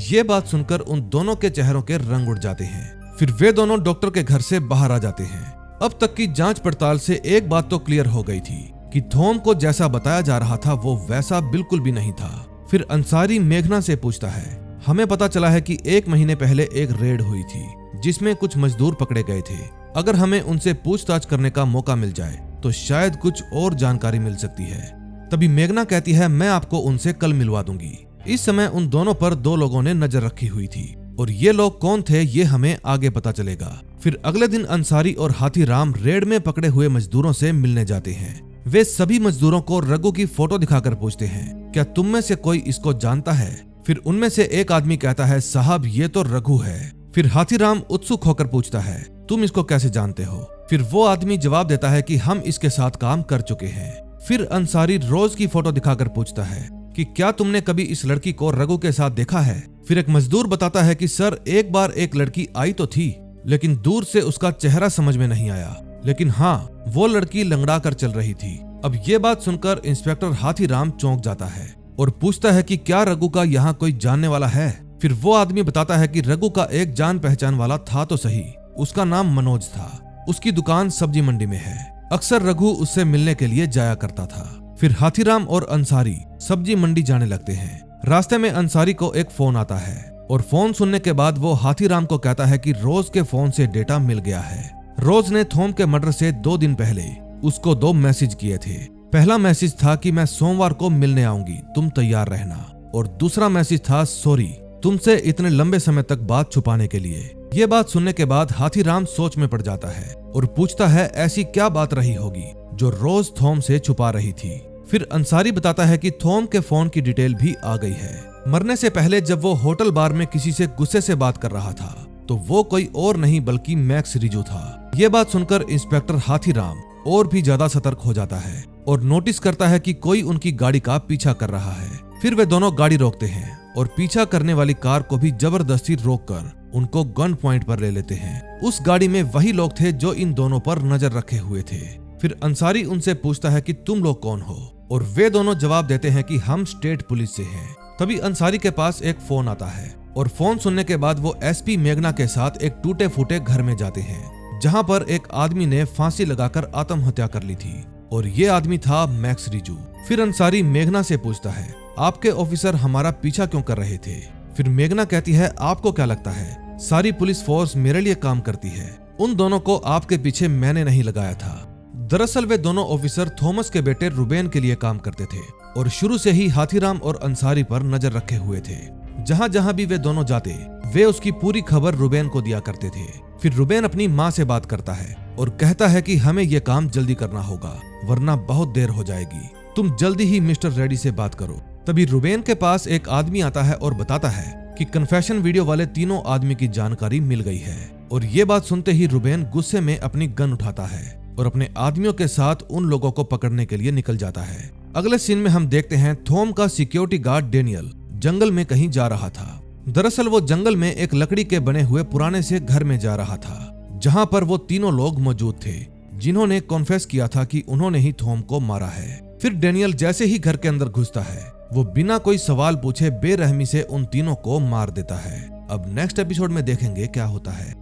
ये बात सुनकर उन दोनों के चेहरों के रंग उड़ जाते हैं। फिर वे दोनों डॉक्टर के घर से बाहर आ जाते हैं। अब तक की जांच पड़ताल से एक बात तो क्लियर हो गई थी कि थोम को जैसा बताया जा रहा था वो वैसा बिल्कुल भी नहीं था। फिर अंसारी मेघना से पूछता है, हमें पता चला है कि 1 महीने पहले एक रेड हुई थी जिसमें कुछ मजदूर पकड़े गए थे। अगर हमें उनसे पूछताछ करने का मौका मिल जाए तो शायद कुछ और जानकारी मिल सकती है। तभी मेघना कहती है, मैं आपको उनसे कल मिलवा दूंगी। इस समय उन दोनों पर 2 लोगों ने नजर रखी हुई थी और ये लोग कौन थे ये हमें आगे पता चलेगा। फिर अगले दिन अंसारी और हाथीराम रेड में पकड़े हुए मजदूरों से मिलने जाते हैं। वे सभी मजदूरों को रघु की फोटो दिखाकर पूछते हैं, क्या तुम में से कोई इसको जानता है? फिर उनमें से एक आदमी कहता है, साहब, ये तो रघु है। फिर हाथीराम उत्सुक होकर पूछता है, तुम इसको कैसे जानते हो? फिर वो आदमी जवाब देता है कि हम इसके साथ काम कर चुके हैं। फिर अंसारी रोज की फोटो दिखाकर पूछता है कि क्या तुमने कभी इस लड़की को रघु के साथ देखा है? फिर एक मजदूर बताता है कि सर, एक बार एक लड़की आई तो थी, लेकिन दूर से उसका चेहरा समझ में नहीं आया, लेकिन हाँ, वो लड़की लंगड़ा कर चल रही थी। अब ये बात सुनकर इंस्पेक्टर हाथीराम चौंक जाता है और पूछता है कि क्या रघु का यहाँ कोई जानने वाला है? फिर वो आदमी बताता है कि रघु का एक जान पहचान वाला था तो सही, उसका नाम मनोज था। उसकी दुकान सब्जी मंडी में है। अक्सर रघु उससे मिलने के लिए जाया करता था। फिर हाथीराम और अंसारी सब्जी मंडी जाने लगते हैं। रास्ते में अंसारी को एक फोन आता है और फोन सुनने के बाद वो हाथीराम को कहता है कि रोज के फोन से डेटा मिल गया है। रोज ने थोम के मर्डर से 2 दिन पहले उसको 2 मैसेज किए थे। पहला मैसेज था कि मैं सोमवार को मिलने आऊंगी, तुम तैयार रहना, और दूसरा मैसेज था, सॉरी तुमसे इतने लंबे समय तक बात छुपाने के लिए। ये बात सुनने के बाद हाथीराम सोच में पड़ जाता है और पूछता है, ऐसी क्या बात रही होगी जो रोज थोम से छुपा रही थी? फिर अंसारी बताता है कि थोम के फोन की डिटेल भी आ गई है। मरने से पहले जब वो होटल बार में किसी से गुस्से से बात कर रहा था तो वो कोई और नहीं बल्कि मैक्स रिजू था। ये बात सुनकर इंस्पेक्टर हाथीराम और भी ज्यादा सतर्क हो जाता है और नोटिस करता है कि कोई उनकी गाड़ी का पीछा कर रहा है। फिर वे दोनों गाड़ी रोकते हैं और पीछा करने वाली कार को भी जबरदस्ती रोककर उनको गन पॉइंट पर ले लेते हैं। उस गाड़ी में वही लोग थे जो इन दोनों पर नजर रखे हुए थे। फिर अंसारी उनसे पूछता है कि तुम लोग कौन हो, और वे दोनों जवाब देते हैं कि हम स्टेट पुलिस से हैं। तभी अंसारी के पास एक फोन आता है और फोन सुनने के बाद वो एसपी मेघना के साथ एक टूटे फूटे घर में जाते हैं, जहां पर एक आदमी ने फांसी लगाकर आत्महत्या कर ली थी, और ये आदमी था मैक्स रिजू। फिर अंसारी मेघना से पूछता है, आपके ऑफिसर हमारा पीछा क्यों कर रहे थे? फिर मेघना कहती है, आपको क्या लगता है सारी पुलिस फोर्स मेरे लिए काम करती है? उन दोनों को आपके पीछे मैंने नहीं लगाया था। दरअसल वे दोनों ऑफिसर थॉमस के बेटे रुबेन के लिए काम करते थे और शुरू से ही हाथीराम और अंसारी पर नजर रखे हुए थे। जहां जहां भी वे दोनों जाते वे उसकी पूरी खबर रुबेन को दिया करते थे। फिर रुबेन अपनी माँ से बात करता है और कहता है कि हमें ये काम जल्दी करना होगा वरना बहुत देर हो जाएगी। तुम जल्दी ही मिस्टर रेड्डी से बात करो। तभी रुबेन के पास एक आदमी आता है और बताता है कि कन्फेशन वीडियो वाले तीनों आदमी की जानकारी मिल गई है। और ये बात सुनते ही रुबेन गुस्से में अपनी गन उठाता है और अपने आदमियों के साथ उन लोगों को पकड़ने के लिए निकल जाता है। अगले सीन में हम देखते हैं थॉम का सिक्योरिटी गार्ड डेनियल जंगल में कहीं जा रहा था। दरअसल वो जंगल में एक लकड़ी के बने हुए पुराने से घर में जा रहा था, जहां पर वो तीनों लोग मौजूद थे जिन्होंने कॉन्फेस किया था कि उन्होंने ही थॉम को मारा है। फिर डेनियल जैसे ही घर के अंदर घुसता है, वो बिना कोई सवाल पूछे बेरहमी से उन तीनों को मार देता है। अब नेक्स्ट एपिसोड में देखेंगे क्या होता है।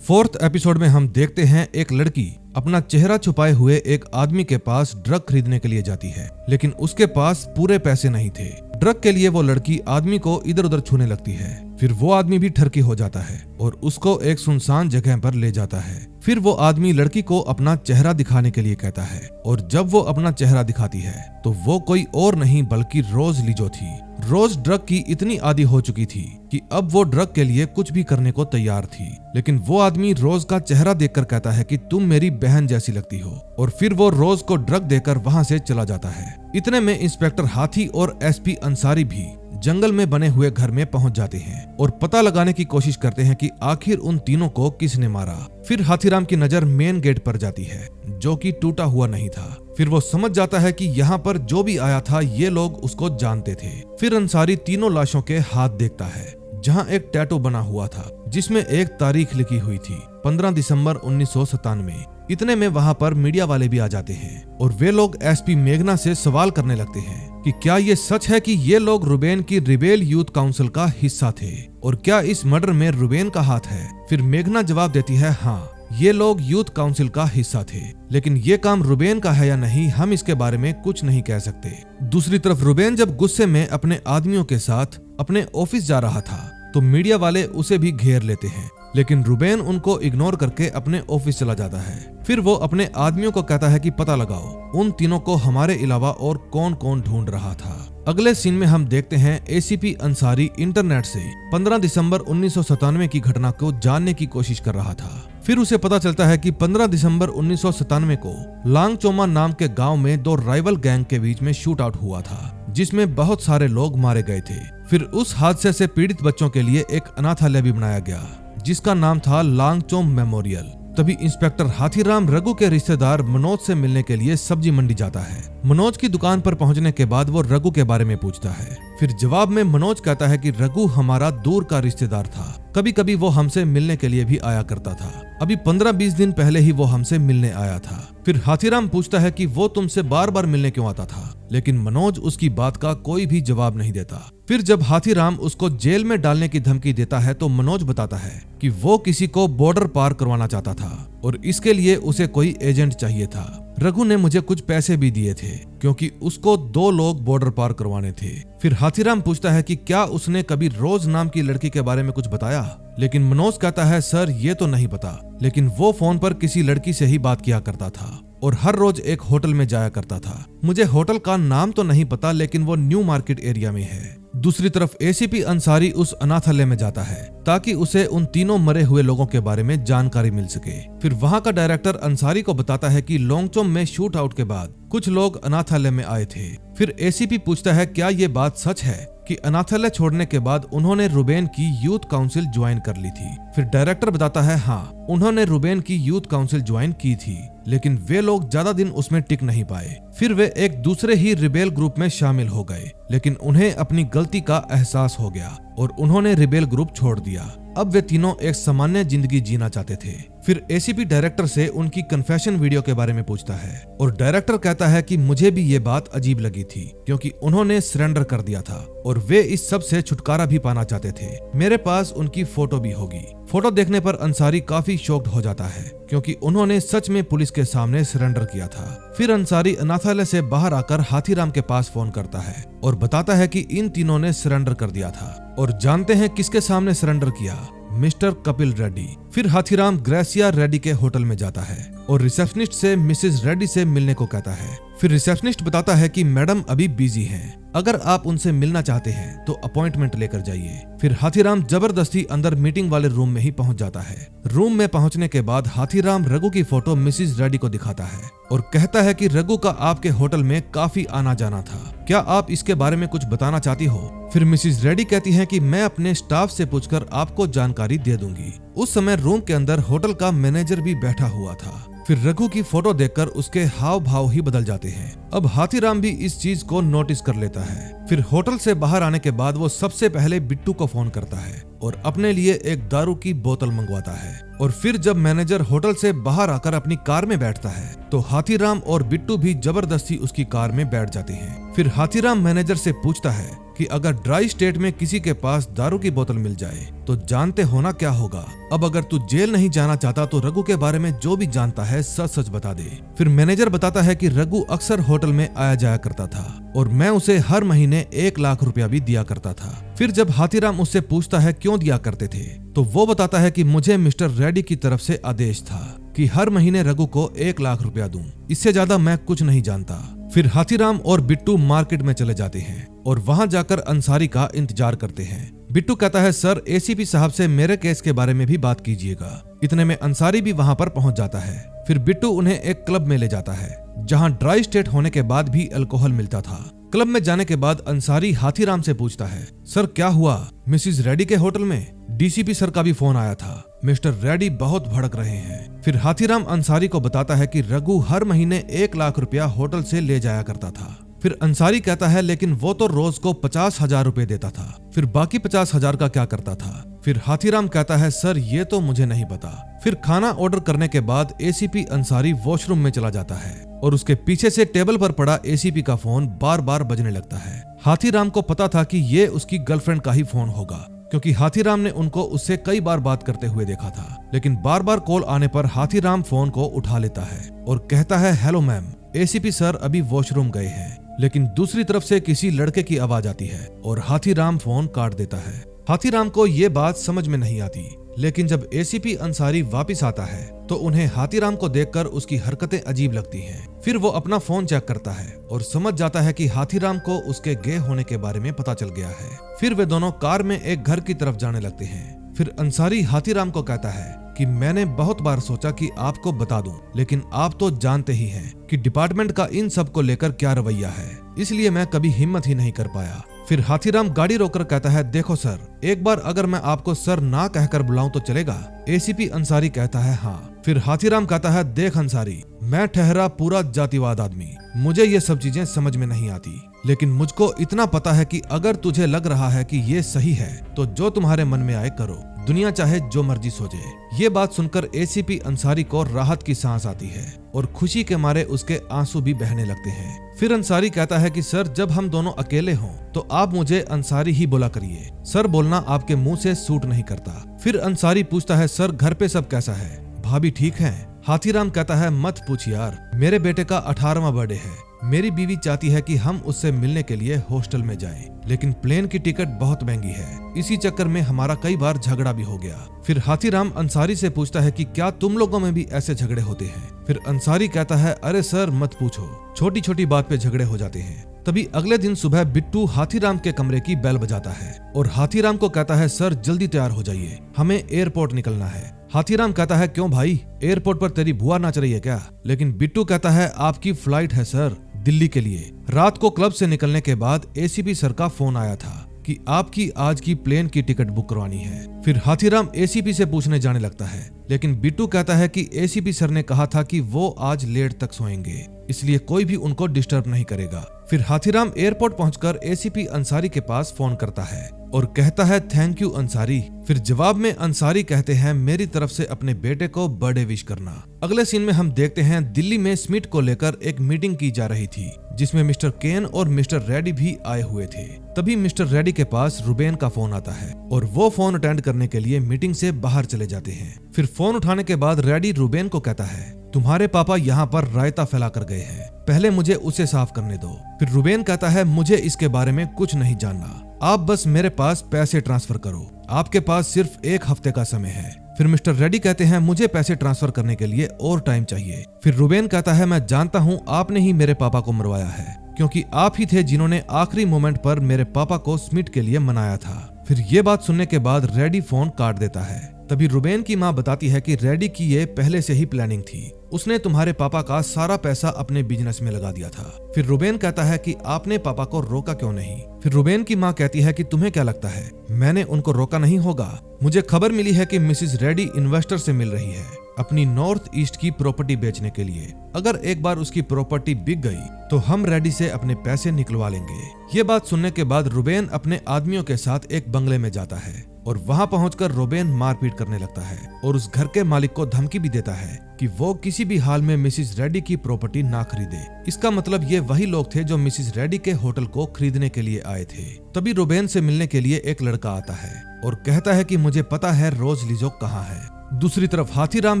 4th एपिसोड में हम देखते हैं एक लड़की अपना चेहरा छुपाए हुए एक आदमी के पास ड्रग खरीदने के लिए जाती है, लेकिन उसके पास पूरे पैसे नहीं थे। ड्रग के लिए वो लड़की आदमी को इधर उधर छूने लगती है। फिर वो आदमी भी ठरकी हो जाता है और उसको एक सुनसान जगह पर ले जाता है। फिर वो आदमी लड़की को अपना चेहरा दिखाने के लिए कहता है और जब वो अपना चेहरा दिखाती है तो वो कोई और नहीं बल्कि रोज लिजो थी। रोज ड्रग की इतनी आदी हो चुकी थी कि अब वो ड्रग के लिए कुछ भी करने को तैयार थी, लेकिन वो आदमी रोज का चेहरा देखकर कहता है कि तुम मेरी बहन जैसी लगती हो, और फिर वो रोज को ड्रग देकर वहां से चला जाता है। इतने में इंस्पेक्टर हाथी और एसपी अंसारी भी जंगल में बने हुए घर में पहुंच जाते हैं और पता लगाने की कोशिश करते हैं कि आखिर उन तीनों को किसने मारा। फिर हाथीराम की नजर मेन गेट पर जाती है जो कि टूटा हुआ नहीं था। फिर वो समझ जाता है कि यहाँ पर जो भी आया था ये लोग उसको जानते थे। फिर अंसारी तीनों लाशों के हाथ देखता है जहाँ एक टैटू बना हुआ था जिसमें एक तारीख लिखी हुई थी 15 दिसंबर 1997। इतने में वहां पर मीडिया वाले भी आ जाते हैं और वे लोग एसपी मेघना से सवाल करने लगते हैं कि क्या ये सच है कि ये लोग रुबेन की रिबेल यूथ काउंसिल का हिस्सा थे और क्या इस मर्डर में रुबेन का हाथ है। फिर मेघना जवाब देती है हाँ, ये लोग यूथ काउंसिल का हिस्सा थे, लेकिन ये काम रुबेन का है या नहीं हम इसके बारे में कुछ नहीं कह सकते। दूसरी तरफ रुबेन जब गुस्से में अपने आदमियों के साथ अपने ऑफिस जा रहा था तो मीडिया वाले उसे भी घेर लेते हैं, लेकिन रुबेन उनको इग्नोर करके अपने ऑफिस चला जाता है। फिर वो अपने आदमियों को कहता है कि पता लगाओ उन तीनों को हमारे अलावा और कौन कौन ढूंढ रहा था। अगले सीन में हम देखते हैं एसीपी अंसारी इंटरनेट से 15 दिसंबर 1997 की घटना को जानने की कोशिश कर रहा था। फिर उसे पता चलता है कि 15 दिसंबर 1997 को लांगचोमा नाम के गांव में दो राइवल गैंग के बीच में शूट आउट हुआ था जिसमें बहुत सारे लोग मारे गए थे। फिर उस हादसे से पीड़ित बच्चों के लिए एक अनाथालय भी बनाया गया जिसका नाम था लांगचोम मेमोरियल। तभी इंस्पेक्टर हाथीराम रघु के रिश्तेदार मनोज से मिलने के लिए सब्जी मंडी जाता है। मनोज की दुकान पर पहुंचने के बाद वो रघु के बारे में पूछता है। फिर जवाब में मनोज कहता है कि रघु हमारा दूर का रिश्तेदार था, कभी कभी वो हमसे मिलने के लिए भी आया करता था। अभी 15-20 दिन पहले ही वो हमसे मिलने आया था। फिर हाथीराम पूछता है कि वो तुमसे बार बार मिलने क्यों आता था, लेकिन मनोज उसकी बात का कोई भी जवाब नहीं देता। फिर जब हाथीराम उसको जेल में डालने की धमकी देता है तो मनोज बताता है कि वो किसी को बॉर्डर पार करवाना चाहता था और इसके लिए उसे कोई एजेंट चाहिए था। रघु ने मुझे कुछ पैसे भी दिए थे क्योंकि उसको 2 लोग बॉर्डर पार करवाने थे। फिर हाथीराम पूछता है कि क्या उसने कभी रोज नाम की लड़की के बारे में कुछ बताया, लेकिन मनोज कहता है सर ये तो नहीं पता, लेकिन वो फोन पर किसी लड़की से ही बात किया करता था और हर रोज एक होटल में जाया करता था। मुझे होटल का नाम तो नहीं पता, लेकिन वो न्यू मार्केट एरिया में है। दूसरी तरफ एसीपी अंसारी उस अनाथालय में जाता है ताकि उसे उन तीनों मरे हुए लोगों के बारे में जानकारी मिल सके। फिर वहां का डायरेक्टर अंसारी को बताता है कि लोंगचोम में शूट आउट के बाद कुछ लोग अनाथालय में आए थे। फिर एसीपी पूछता है क्या ये बात सच है कि अनाथालय छोड़ने के बाद उन्होंने रुबेन की यूथ काउंसिल ज्वाइन कर ली थी। फिर डायरेक्टर बताता है हाँ, उन्होंने रुबेन की यूथ काउंसिल ज्वाइन की थी, लेकिन वे लोग ज्यादा दिन उसमें टिक नहीं पाए। फिर वे एक दूसरे ही रिबेल ग्रुप में शामिल हो गए, लेकिन उन्हें अपनी गलती का एहसास हो गया और उन्होंने रिबेल ग्रुप छोड़ दिया। अब वे तीनों एक सामान्य जिंदगी जीना चाहते थे। फिर एसीपी डायरेक्टर से उनकी कन्फेशन वीडियो के बारे में पूछता है और डायरेक्टर कहता है कि मुझे भी ये बात अजीब लगी थी क्योंकि उन्होंने सरेंडर कर दिया था और वे इस सब से छुटकारा भी पाना चाहते थे। मेरे पास उनकी फोटो भी होगी। फोटो देखने पर अंसारी काफी शॉक्ड हो जाता है क्योंकि उन्होंने सच में पुलिस के सामने सरेंडर किया था। फिर अंसारी अनाथालय से बाहर आकर हाथीराम के पास फोन करता है और बताता है कि इन तीनों ने सरेंडर कर दिया था और जानते हैं किसके सामने सरेंडर किया, मिस्टर कपिल रेड्डी। फिर हाथीराम ग्रेसिया रेड्डी के होटल में जाता है और रिसेप्शनिस्ट से मिसेस रेड्डी से मिलने को कहता है। फिर रिसेप्शनिस्ट बताता है कि मैडम अभी बिजी हैं, अगर आप उनसे मिलना चाहते हैं तो अपॉइंटमेंट लेकर जाइए। फिर हाथीराम जबरदस्ती अंदर मीटिंग वाले रूम में ही पहुंच जाता है। रूम में पहुंचने के बाद हाथीराम रघु की फोटो मिसेस रेड्डी को दिखाता है और कहता है कि रघु का आपके होटल में काफी आना जाना था, क्या आप इसके बारे में कुछ बताना चाहती हो? फिर मिसेस रेड्डी कहती हैं कि मैं अपने स्टाफ से पूछकर आपको जानकारी दे दूंगी। उस समय रूम के अंदर होटल का मैनेजर भी बैठा हुआ था। फिर रघु की फोटो देखकर उसके हाव भाव ही बदल जाते हैं। अब हाथीराम भी इस चीज को नोटिस कर लेता है। फिर होटल से बाहर आने के बाद वो सबसे पहले बिट्टू को फोन करता है और अपने लिए एक दारू की बोतल मंगवाता है। और फिर जब मैनेजर होटल से बाहर आकर अपनी कार में बैठता है तो हाथीराम और बिट्टू भी जबरदस्ती उसकी कार में बैठ जाते हैं। फिर हाथीराम मैनेजर से पूछता है कि अगर ड्राई स्टेट में किसी के पास दारू की बोतल मिल जाए तो जानते हो ना क्या होगा। अब अगर तू जेल नहीं जाना चाहता तो रघु के बारे में जो भी जानता है सच सच बता दे। फिर मैनेजर बताता है कि रघु अक्सर होटल में आया जाया करता था और मैं उसे हर महीने 1 लाख रुपया भी दिया करता था। फिर जब हाथीराम उससे पूछता है क्यों दिया करते थे तो वो बताता है कि मुझे मिस्टर रेड्डी की तरफ से आदेश था कि हर महीने रघु को 1 लाख रुपया दूं, इससे ज्यादा मैं कुछ नहीं जानता। फिर हाथीराम और बिट्टू मार्केट में चले जाते हैं और वहां जाकर अंसारी का इंतजार करते हैं। बिट्टू कहता है सर एसीपी साहब से मेरे केस के बारे में भी बात कीजिएगा। इतने में अंसारी भी वहां पर पहुंच जाता है। फिर बिट्टू उन्हें एक क्लब में ले जाता है जहां ड्राई स्टेट होने के बाद भी अल्कोहल मिलता था। क्लब में जाने के बाद अंसारी हाथीराम से पूछता है सर क्या हुआ, मिसेस रेड्डी के होटल में डीसीपी सर का भी फोन आया था, मिस्टर रेड्डी बहुत भड़क रहे हैं। फिर हाथीराम अंसारी को बताता है कि रघु हर महीने 1 लाख रुपया होटल से ले जाया करता था। फिर अंसारी कहता है लेकिन वो तो रोज को 50,000 रुपए देता था, फिर बाकी 50,000 का क्या करता था? फिर हाथीराम कहता है सर ये तो मुझे नहीं पता। फिर खाना ऑर्डर करने के बाद एसीपी अंसारी वॉशरूम में चला जाता है और उसके पीछे से टेबल पर पड़ा एसीपी का फोन बार बार बजने लगता है। हाथीराम को पता था कि ये उसकी गर्लफ्रेंड का ही फोन होगा क्योंकि हाथीराम ने उनको उससे कई बार बात करते हुए देखा था, लेकिन बार बार कॉल आने पर हाथीराम फोन को उठा लेता है और कहता है हेलो मैम, एसीपी सर अभी वॉशरूम गए हैं। लेकिन दूसरी तरफ से किसी लड़के की आवाज आती है और हाथीराम फोन काट देता है। हाथीराम को ये बात समझ में नहीं आती, लेकिन जब एसीपी अंसारी वापस आता है तो उन्हें हाथीराम को देखकर उसकी हरकतें अजीब लगती हैं। फिर वो अपना फोन चेक करता है और समझ जाता है कि हाथीराम को उसके गे होने के बारे में पता चल गया है। फिर वे दोनों कार में एक घर की तरफ जाने लगते हैं। फिर अंसारी हाथीराम को कहता है कि मैंने बहुत बार सोचा कि आपको बता दूं, लेकिन आप तो जानते ही हैं कि डिपार्टमेंट का इन सब को लेकर क्या रवैया है, इसलिए मैं कभी हिम्मत ही नहीं कर पाया। फिर हाथीराम गाड़ी रोककर कहता है देखो सर, एक बार अगर मैं आपको सर ना कहकर बुलाऊं तो चलेगा? एसीपी अंसारी कहता है हाँ। फिर हाथीराम कहता है देख अंसारी, मैं ठहरा पूरा जातिवाद आदमी, मुझे ये सब चीजें समझ में नहीं आती, लेकिन मुझको इतना पता है कि अगर तुझे लग रहा है कि ये सही है तो जो तुम्हारे मन में आए करो, दुनिया चाहे जो मर्जी सोचे। ये बात सुनकर एसीपी अंसारी को राहत की सांस आती है और खुशी के मारे उसके आंसू भी बहने लगते हैं। फिर अंसारी कहता है कि सर जब हम दोनों अकेले हों तो आप मुझे अंसारी ही बोला करिए, सर बोलना आपके मुंह से सूट नहीं करता। फिर अंसारी पूछता है सर घर पे सब कैसा है, भाभी ठीक है? हाथीराम कहता है मत पूछ यार, मेरे बेटे का 18वां बर्थडे है, मेरी बीवी चाहती है कि हम उससे मिलने के लिए हॉस्टल में जाएं, लेकिन प्लेन की टिकट बहुत महंगी है, इसी चक्कर में हमारा कई बार झगड़ा भी हो गया। फिर हाथीराम अंसारी से पूछता है कि क्या तुम लोगों में भी ऐसे झगड़े होते हैं? फिर अंसारी कहता है अरे सर मत पूछो, छोटी छोटी बात पे झगड़े हो जाते हैं। तभी अगले दिन सुबह बिट्टू हाथीराम के कमरे की बेल बजाता है और हाथीराम को कहता है सर जल्दी तैयार हो जाइए, हमें एयरपोर्ट निकलना है। हाथीराम कहता है क्यों भाई, एयरपोर्ट पर तेरी बुआ नाच रही है क्या? लेकिन बिट्टू कहता है आपकी फ्लाइट है सर दिल्ली के लिए। रात को क्लब से निकलने के बाद एसीपी सर का फोन आया था कि आपकी आज की प्लेन की टिकट बुक करवानी है। फिर हाथीराम एसीपी से पूछने जाने लगता है, लेकिन बिट्टू कहता है कि एसीपी सर ने कहा था कि वो आज लेट तक सोएंगे, इसलिए कोई भी उनको डिस्टर्ब नहीं करेगा। फिर हाथीराम एयरपोर्ट पहुंचकर एसीपी अंसारी के पास फोन करता है और कहता है थैंक यू अंसारी। फिर जवाब में अंसारी कहते हैं मेरी तरफ से अपने बेटे को बर्थडे विश करना। अगले सीन में हम देखते हैं दिल्ली में स्मिथ को लेकर एक मीटिंग की जा रही थी जिसमें मिस्टर केन और मिस्टर रेड्डी भी आए हुए थे। तभी मिस्टर रेड्डी के पास रुबेन का फोन आता है और वो फोन अटेंड करने के लिए मीटिंग से बाहर चले जाते हैं। फिर फोन उठाने के बाद रेड्डी रुबेन को कहता है तुम्हारे पापा यहाँ पर रायता फैला कर गए हैं, पहले मुझे उसे साफ करने दो। फिर रुबेन कहता है मुझे इसके बारे में कुछ नहीं जानना, आप बस मेरे पास पैसे ट्रांसफर करो, आपके पास सिर्फ 1 हफ्ते का समय है। फिर मिस्टर रेडी कहते हैं मुझे पैसे ट्रांसफर करने के लिए और टाइम चाहिए। फिर रुबेन कहता है मैं जानता हूँ आपने ही मेरे पापा को मरवाया है, क्योंकि आप ही थे जिन्होंने आखिरी मोमेंट पर मेरे पापा को स्मिथ के लिए मनाया था। फिर ये बात सुनने के बाद रेडी फोन काट देता है। तभी रुबेन की माँ बताती है कि रेडी की ये पहले से ही प्लानिंग थी, उसने तुम्हारे पापा का सारा पैसा अपने बिजनेस में लगा दिया था। फिर रुबेन कहता है कि आपने पापा को रोका क्यों नहीं। फिर रुबेन की माँ कहती है कि तुम्हें क्या लगता है मैंने उनको रोका नहीं होगा। मुझे खबर मिली है कि मिसिस रेडी इन्वेस्टर से मिल रही है अपनी नॉर्थ ईस्ट की प्रॉपर्टी बेचने के लिए। अगर एक बार उसकी प्रॉपर्टी बिक गई तो हम रेडी से अपने पैसे निकलवा लेंगे। ये बात सुनने के बाद रुबेन अपने आदमियों के साथ एक बंगले में जाता है और वहां पहुंचकर रुबेन मारपीट करने लगता है और उस घर के मालिक को धमकी भी देता है कि वो किसी भी हाल में मिसिस रेडी की प्रॉपर्टी ना खरीदे। इसका मतलब ये वही लोग थे जो मिसिस रेडी के होटल को खरीदने के लिए आए थे। तभी रुबेन से मिलने के लिए एक लड़का आता है और कहता है कि मुझे पता है रोज लिजो कहाँ है। दूसरी तरफ हाथीराम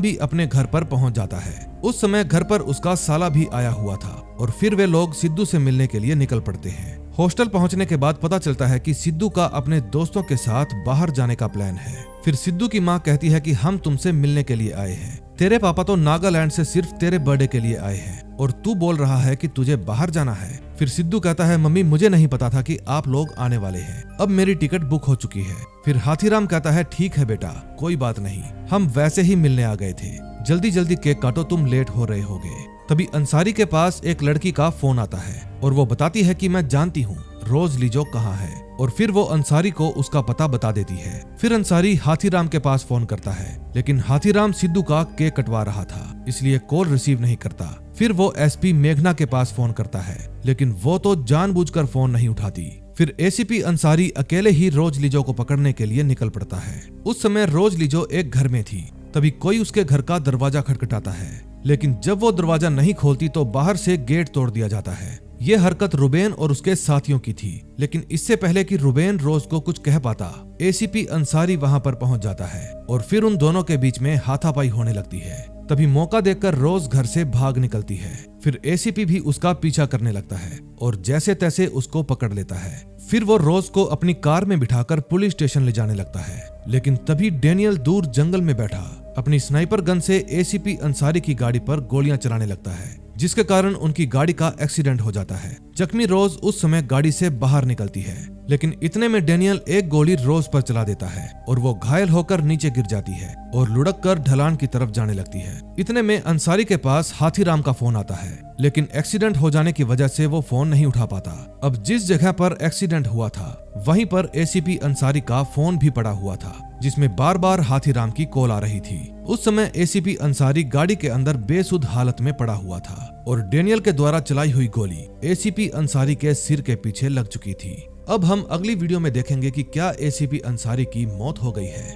भी अपने घर पर पहुंच जाता है। उस समय घर पर उसका साला भी आया हुआ था और फिर वे लोग सिद्धू से मिलने के लिए निकल पड़ते हैं। हॉस्टल पहुंचने के बाद पता चलता है कि सिद्धू का अपने दोस्तों के साथ बाहर जाने का प्लान है। फिर सिद्धू की माँ कहती है कि हम तुमसे मिलने के लिए आए हैं, तेरे पापा तो नागालैंड से सिर्फ तेरे बर्थडे के लिए आए हैं और तू बोल रहा है कि तुझे बाहर जाना है। फिर सिद्धू कहता है मम्मी मुझे नहीं पता था कि आप लोग आने वाले हैं, अब मेरी टिकट बुक हो चुकी है। फिर हाथीराम कहता है ठीक है बेटा कोई बात नहीं, हम वैसे ही मिलने आ गए थे, जल्दी जल्दी केक काटो तुम लेट हो रहे होगे। तभी अंसारी के पास एक लड़की का फोन आता है और वो बताती है कि मैं जानती हूँ रोज लिजो कहाँ है और फिर वो अंसारी को उसका पता बता देती है। फिर अंसारी हाथीराम के पास फोन करता है लेकिन हाथीराम सिद्धू का केक कटवा रहा था इसलिए कॉल रिसीव नहीं करता। फिर वो एसपी मेघना के पास फोन करता है लेकिन वो तो जानबूझकर फोन नहीं उठाती। फिर एसीपी अंसारी अकेले ही रोज लिजो को पकड़ने के लिए निकल पड़ता है। उस समय रोज लिजो एक घर में थी, तभी कोई उसके घर का दरवाजा खटखटाता है लेकिन जब वो दरवाजा नहीं खोलती तो बाहर से गेट तोड़ दिया जाता है। ये हरकत रुबेन और उसके साथियों की थी, लेकिन इससे पहले कि रुबेन रोज को कुछ कह पाता एसीपी अंसारी वहां पर पहुंच जाता है और फिर उन दोनों के बीच में हाथापाई होने लगती है। तभी मौका देखकर रोज घर से भाग निकलती है। फिर एसीपी भी उसका पीछा करने लगता है और जैसे तैसे उसको पकड़ लेता है। फिर वो रोज को अपनी कार में बिठाकर पुलिस स्टेशन ले जाने लगता है लेकिन तभी डेनियल दूर जंगल में बैठा अपनी स्नाइपर गन से एसीपी अंसारी की गाड़ी पर गोलियां चलाने लगता है जिसके कारण उनकी गाड़ी का एक्सीडेंट हो जाता है। जख्मी रोज उस समय गाड़ी से बाहर निकलती है लेकिन इतने में डेनियल एक गोली रोज पर चला देता है और वो घायल होकर नीचे गिर जाती है और लुढ़क कर ढलान की तरफ जाने लगती है। इतने में अंसारी के पास हाथीराम का फोन आता है लेकिन एक्सीडेंट हो जाने की वजह से वो फोन नहीं उठा पाता। अब जिस जगह पर एक्सीडेंट हुआ था वहीं पर एसीपी अंसारी का फोन भी पड़ा हुआ था जिसमें बार बार हाथीराम की कॉल आ रही थी। उस समय एसीपी अंसारी गाड़ी के अंदर बेसुध हालत में पड़ा हुआ था और डेनियल के द्वारा चलाई हुई गोली एसीपी अंसारी के सिर के पीछे लग चुकी थी। अब हम अगली वीडियो में देखेंगे कि क्या एसीपी अंसारी की मौत हो गई है।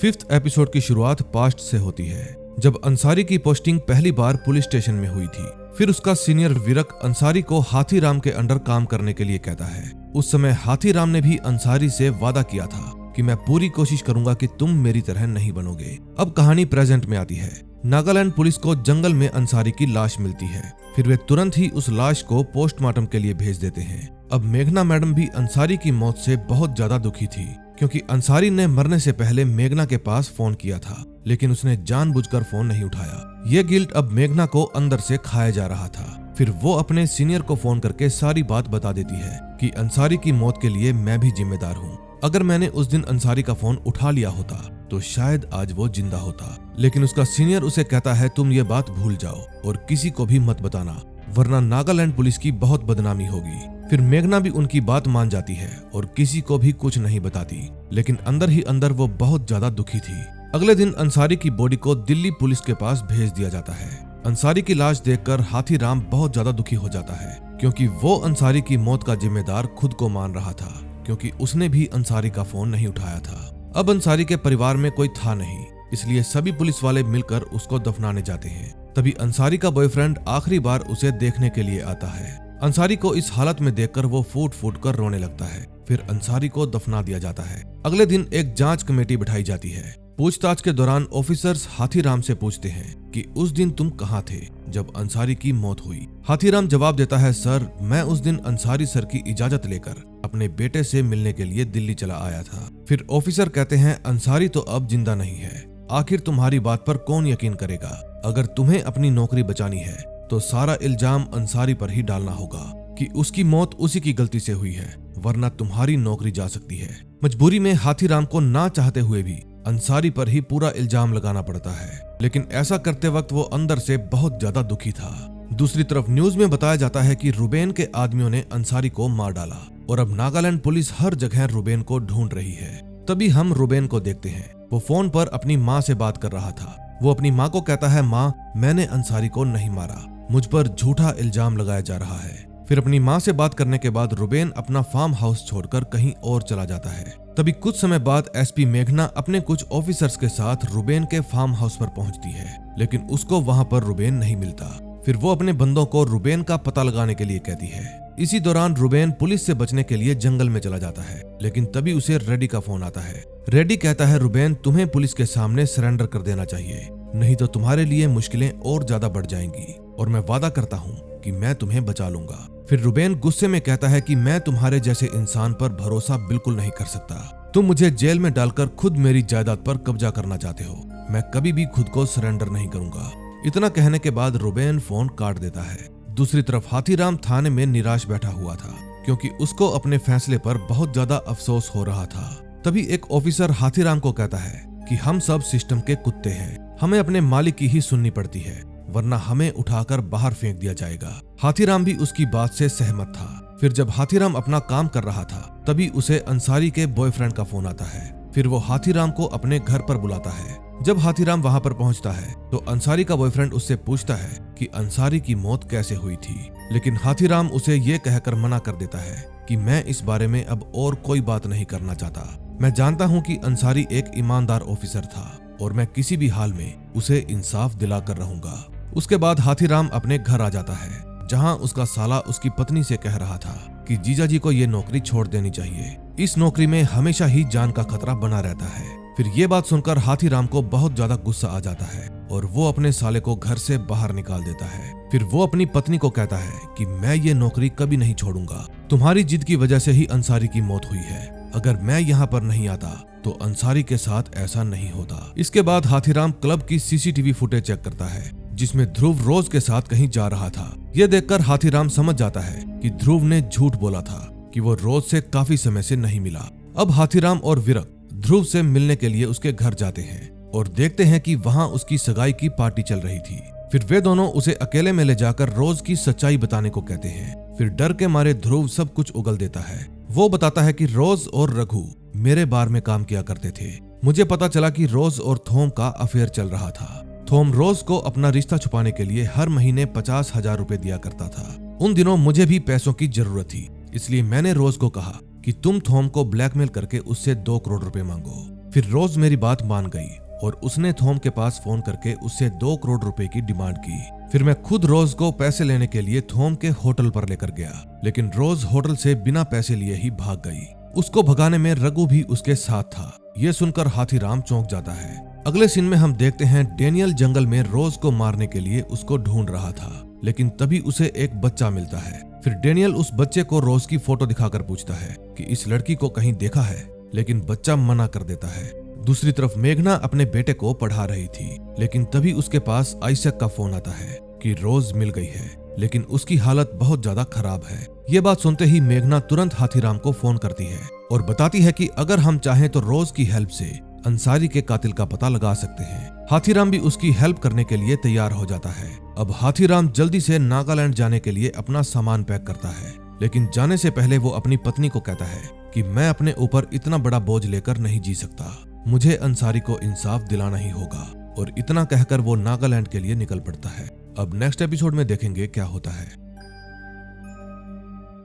5th एपिसोड की शुरुआत पास्ट से होती है जब अंसारी की पोस्टिंग पहली बार पुलिस स्टेशन में हुई थी। फिर उसका सीनियर विरक अंसारी को हाथीराम के अंडर काम करने के लिए कहता है। उस समय हाथीराम ने भी अंसारी से वादा किया था कि मैं पूरी कोशिश करूंगा कि तुम मेरी तरह नहीं बनोगे। अब कहानी प्रेजेंट में आती है। नागालैंड पुलिस को जंगल में अंसारी की लाश मिलती है। फिर वे तुरंत ही उस लाश को पोस्टमार्टम के लिए भेज देते हैं। अब मेघना मैडम भी अंसारी की मौत से बहुत ज्यादा दुखी थी क्योंकि अंसारी ने मरने से पहले मेघना के पास फोन किया था लेकिन उसने जानबूझकर फोन नहीं उठाया। ये गिल्ट अब मेघना को अंदर से खाया जा रहा था। फिर वो अपने सीनियर को फोन करके सारी बात बता देती है कि अंसारी की मौत के लिए मैं भी जिम्मेदार हूँ। अगर मैंने उस दिन अंसारी का फोन उठा लिया होता तो शायद आज वो जिंदा होता। लेकिन उसका सीनियर उसे कहता है तुम ये बात भूल जाओ और किसी को भी मत बताना वरना नागालैंड पुलिस की बहुत बदनामी होगी। फिर मेघना भी उनकी बात मान जाती है और किसी को भी कुछ नहीं बताती लेकिन अंदर ही अंदर वो बहुत ज्यादा दुखी थी। अगले दिन अंसारी की बॉडी को दिल्ली पुलिस के पास भेज दिया जाता है। अंसारी की लाश देखकर हाथीराम बहुत ज्यादा दुखी हो जाता है क्योंकि वो अंसारी की मौत का जिम्मेदार खुद को मान रहा था क्योंकि उसने भी अंसारी का फोन नहीं उठाया था। अब अंसारी के परिवार में कोई था नहीं इसलिए सभी पुलिस वाले मिलकर उसको दफनाने जाते हैं। तभी अंसारी का बॉयफ्रेंड आखिरी बार उसे देखने के लिए आता है। अंसारी को इस हालत में देखकर वो फूट फूट कर रोने लगता है। फिर अंसारी को दफना दिया जाता है। अगले दिन एक जांच कमेटी बिठाई जाती है। पूछताछ के दौरान ऑफिसर्स हाथीराम से पूछते हैं कि उस दिन तुम कहाँ थे जब अंसारी की मौत हुई। हाथीराम जवाब देता है, सर मैं उस दिन अंसारी सर की इजाजत लेकर अपने बेटे से मिलने के लिए दिल्ली चला आया था। फिर ऑफिसर कहते हैं, अंसारी तो अब जिंदा नहीं है, आखिर तुम्हारी बात पर कौन यकीन करेगा। अगर तुम्हें अपनी नौकरी बचानी है तो सारा इल्जाम अंसारी पर ही डालना होगा कि उसकी मौत उसी की गलती से हुई है, वरना तुम्हारी नौकरी जा सकती है। मजबूरी में हाथीराम को ना चाहते हुए भी अंसारी पर ही पूरा इल्जाम लगाना पड़ता है, लेकिन ऐसा करते वक्त वो अंदर से बहुत ज्यादा दुखी था। दूसरी तरफ न्यूज में बताया जाता है कि रुबेन के आदमियों ने अंसारी को मार डाला और अब नागालैंड पुलिस हर जगह रुबेन को ढूंढ रही है। तभी हम रुबेन को देखते हैं, वो फोन पर अपनी माँ से बात कर रहा था। वो अपनी माँ को कहता है, माँ मैंने अंसारी को नहीं मारा, मुझ पर झूठा इल्जाम लगाया जा रहा है। फिर अपनी माँ से बात करने के बाद रुबेन अपना फार्म हाउस छोड़कर कहीं और चला जाता है। तभी कुछ समय बाद एसपी मेघना अपने कुछ ऑफिसर्स के साथ रुबेन के फार्म हाउस पर पहुंचती है, लेकिन उसको वहां पर रुबेन नहीं मिलता। फिर वो अपने बंदों को रुबेन का पता लगाने के लिए कहती है। इसी दौरान रुबेन पुलिस से बचने के लिए जंगल में चला जाता है, लेकिन तभी उसे रेडी का फोन आता है। रेडी कहता है, रुबेन तुम्हें पुलिस के सामने सरेंडर कर देना चाहिए, नहीं तो तुम्हारे लिए मुश्किलें और ज्यादा बढ़ जाएंगी और मैं वादा करता हूँ कि मैं तुम्हें बचा लूंगा। फिर रुबेन गुस्से में कहता है कि मैं तुम्हारे जैसे इंसान पर भरोसा बिल्कुल नहीं कर सकता। तुम मुझे जेल में डालकर खुद मेरी जायदाद पर कब्जा करना चाहते हो, मैं कभी भी खुद को सरेंडर नहीं करूंगा। इतना कहने के बाद रुबेन फोन काट देता है। दूसरी तरफ हाथीराम थाने में निराश बैठा हुआ था, क्योंकि उसको अपने फैसले पर बहुत ज्यादा अफसोस हो रहा था। तभी एक ऑफिसर हाथीराम को कहता है कि हम सब सिस्टम के कुत्ते हैं, हमें अपने मालिक की ही सुननी पड़ती है, वरना हमें उठाकर बाहर फेंक दिया जाएगा। हाथीराम भी उसकी बात से सहमत था। फिर जब हाथीराम अपना काम कर रहा था, तभी उसे अंसारी के बॉयफ्रेंड का फोन आता है। फिर वो हाथीराम को अपने घर पर बुलाता है। जब हाथीराम वहां पर पहुंचता है तो अंसारी का बॉयफ्रेंड उससे पूछता है कि अंसारी की मौत कैसे हुई थी, लेकिन हाथीराम उसे ये कहकर मना कर देता है कि मैं इस बारे में अब और कोई बात नहीं करना चाहता। मैं जानता हूँ कि अंसारी एक ईमानदार ऑफिसर था और मैं किसी भी हाल में उसे इंसाफ दिलाकर रहूंगा। उसके बाद हाथीराम अपने घर आ जाता है, जहां उसका साला उसकी पत्नी से कह रहा था कि जीजाजी को ये नौकरी छोड़ देनी चाहिए, इस नौकरी में हमेशा ही जान का खतरा बना रहता है। फिर ये बात सुनकर हाथीराम को बहुत ज्यादा गुस्सा आ जाता है और वो अपने साले को घर से बाहर निकाल देता है। फिर वो अपनी पत्नी को कहता है कि मैं ये नौकरी कभी नहीं छोड़ूंगा, तुम्हारी जिद की वजह से ही अंसारी की मौत हुई है, अगर मैं यहाँ पर नहीं आता तो अंसारी के साथ ऐसा नहीं होता। इसके बाद हाथीराम क्लब की सीसीटीवी फुटेज चेक करता है, जिसमें ध्रुव रोज के साथ कहीं जा रहा था। यह देखकर हाथीराम समझ जाता है कि ध्रुव ने झूठ बोला था कि वो रोज से काफी समय से नहीं मिला। अब हाथीराम और विरक ध्रुव से मिलने के लिए उसके घर जाते हैं और देखते हैं कि वहां उसकी सगाई की पार्टी चल रही थी। फिर वे दोनों उसे अकेले में ले जाकर रोज की सच्चाई बताने को कहते हैं। फिर डर के मारे ध्रुव सब कुछ उगल देता है। वो बताता है कि रोज और रघु मेरे बार में काम किया करते थे। मुझे पता चला कि रोज और थोम का अफेयर चल रहा था। थोम रोज को अपना रिश्ता छुपाने के लिए हर महीने 50,000 रुपए दिया करता था। उन दिनों मुझे भी पैसों की जरूरत थी, इसलिए मैंने रोज को कहा कि तुम थोम को ब्लैकमेल करके उससे 2 करोड़ रुपए मांगो। फिर रोज मेरी बात मान गई और उसने थोम के पास फोन करके उससे 2 करोड़ रुपए की डिमांड की। फिर मैं खुद रोज को पैसे लेने के लिए थोम के होटल पर लेकर गया, लेकिन रोज होटल से बिना पैसे लिए ही भाग गई। उसको भगाने में रघु भी उसके साथ था। ये सुनकर हाथीराम चौंक जाता है। अगले सीन में हम देखते हैं डेनियल जंगल में रोज को मारने के लिए उसको ढूंढ रहा था, लेकिन तभी उसे एक बच्चा मिलता है। फिर डेनियल उस बच्चे को रोज की फोटो दिखाकर पूछता है कि इस लड़की को कहीं देखा है, लेकिन बच्चा मना कर देता है। दूसरी तरफ मेघना अपने बेटे को पढ़ा रही थी, लेकिन तभी उसके पास आइजैक का फोन आता है कि रोज मिल गई है, लेकिन उसकी हालत बहुत ज्यादा खराब है। ये बात सुनते ही मेघना तुरंत हाथीराम को फोन करती है और बताती है कि अगर हम चाहें तो रोज की हेल्प से अंसारी के कातिल का पता लगा सकते हैं। हाथीराम भी उसकी हेल्प करने के लिए तैयार हो जाता है। अब हाथीराम जल्दी से नागालैंड जाने के लिए अपना सामान पैक करता है, लेकिन जाने से पहले वो अपनी पत्नी को कहता है कि मैं अपने ऊपर इतना बड़ा बोझ लेकर नहीं जी सकता, मुझे अंसारी को इंसाफ दिलाना ही होगा। और इतना कहकर वो नागालैंड के लिए निकल पड़ता है। अब नेक्स्ट एपिसोड में देखेंगे क्या होता है।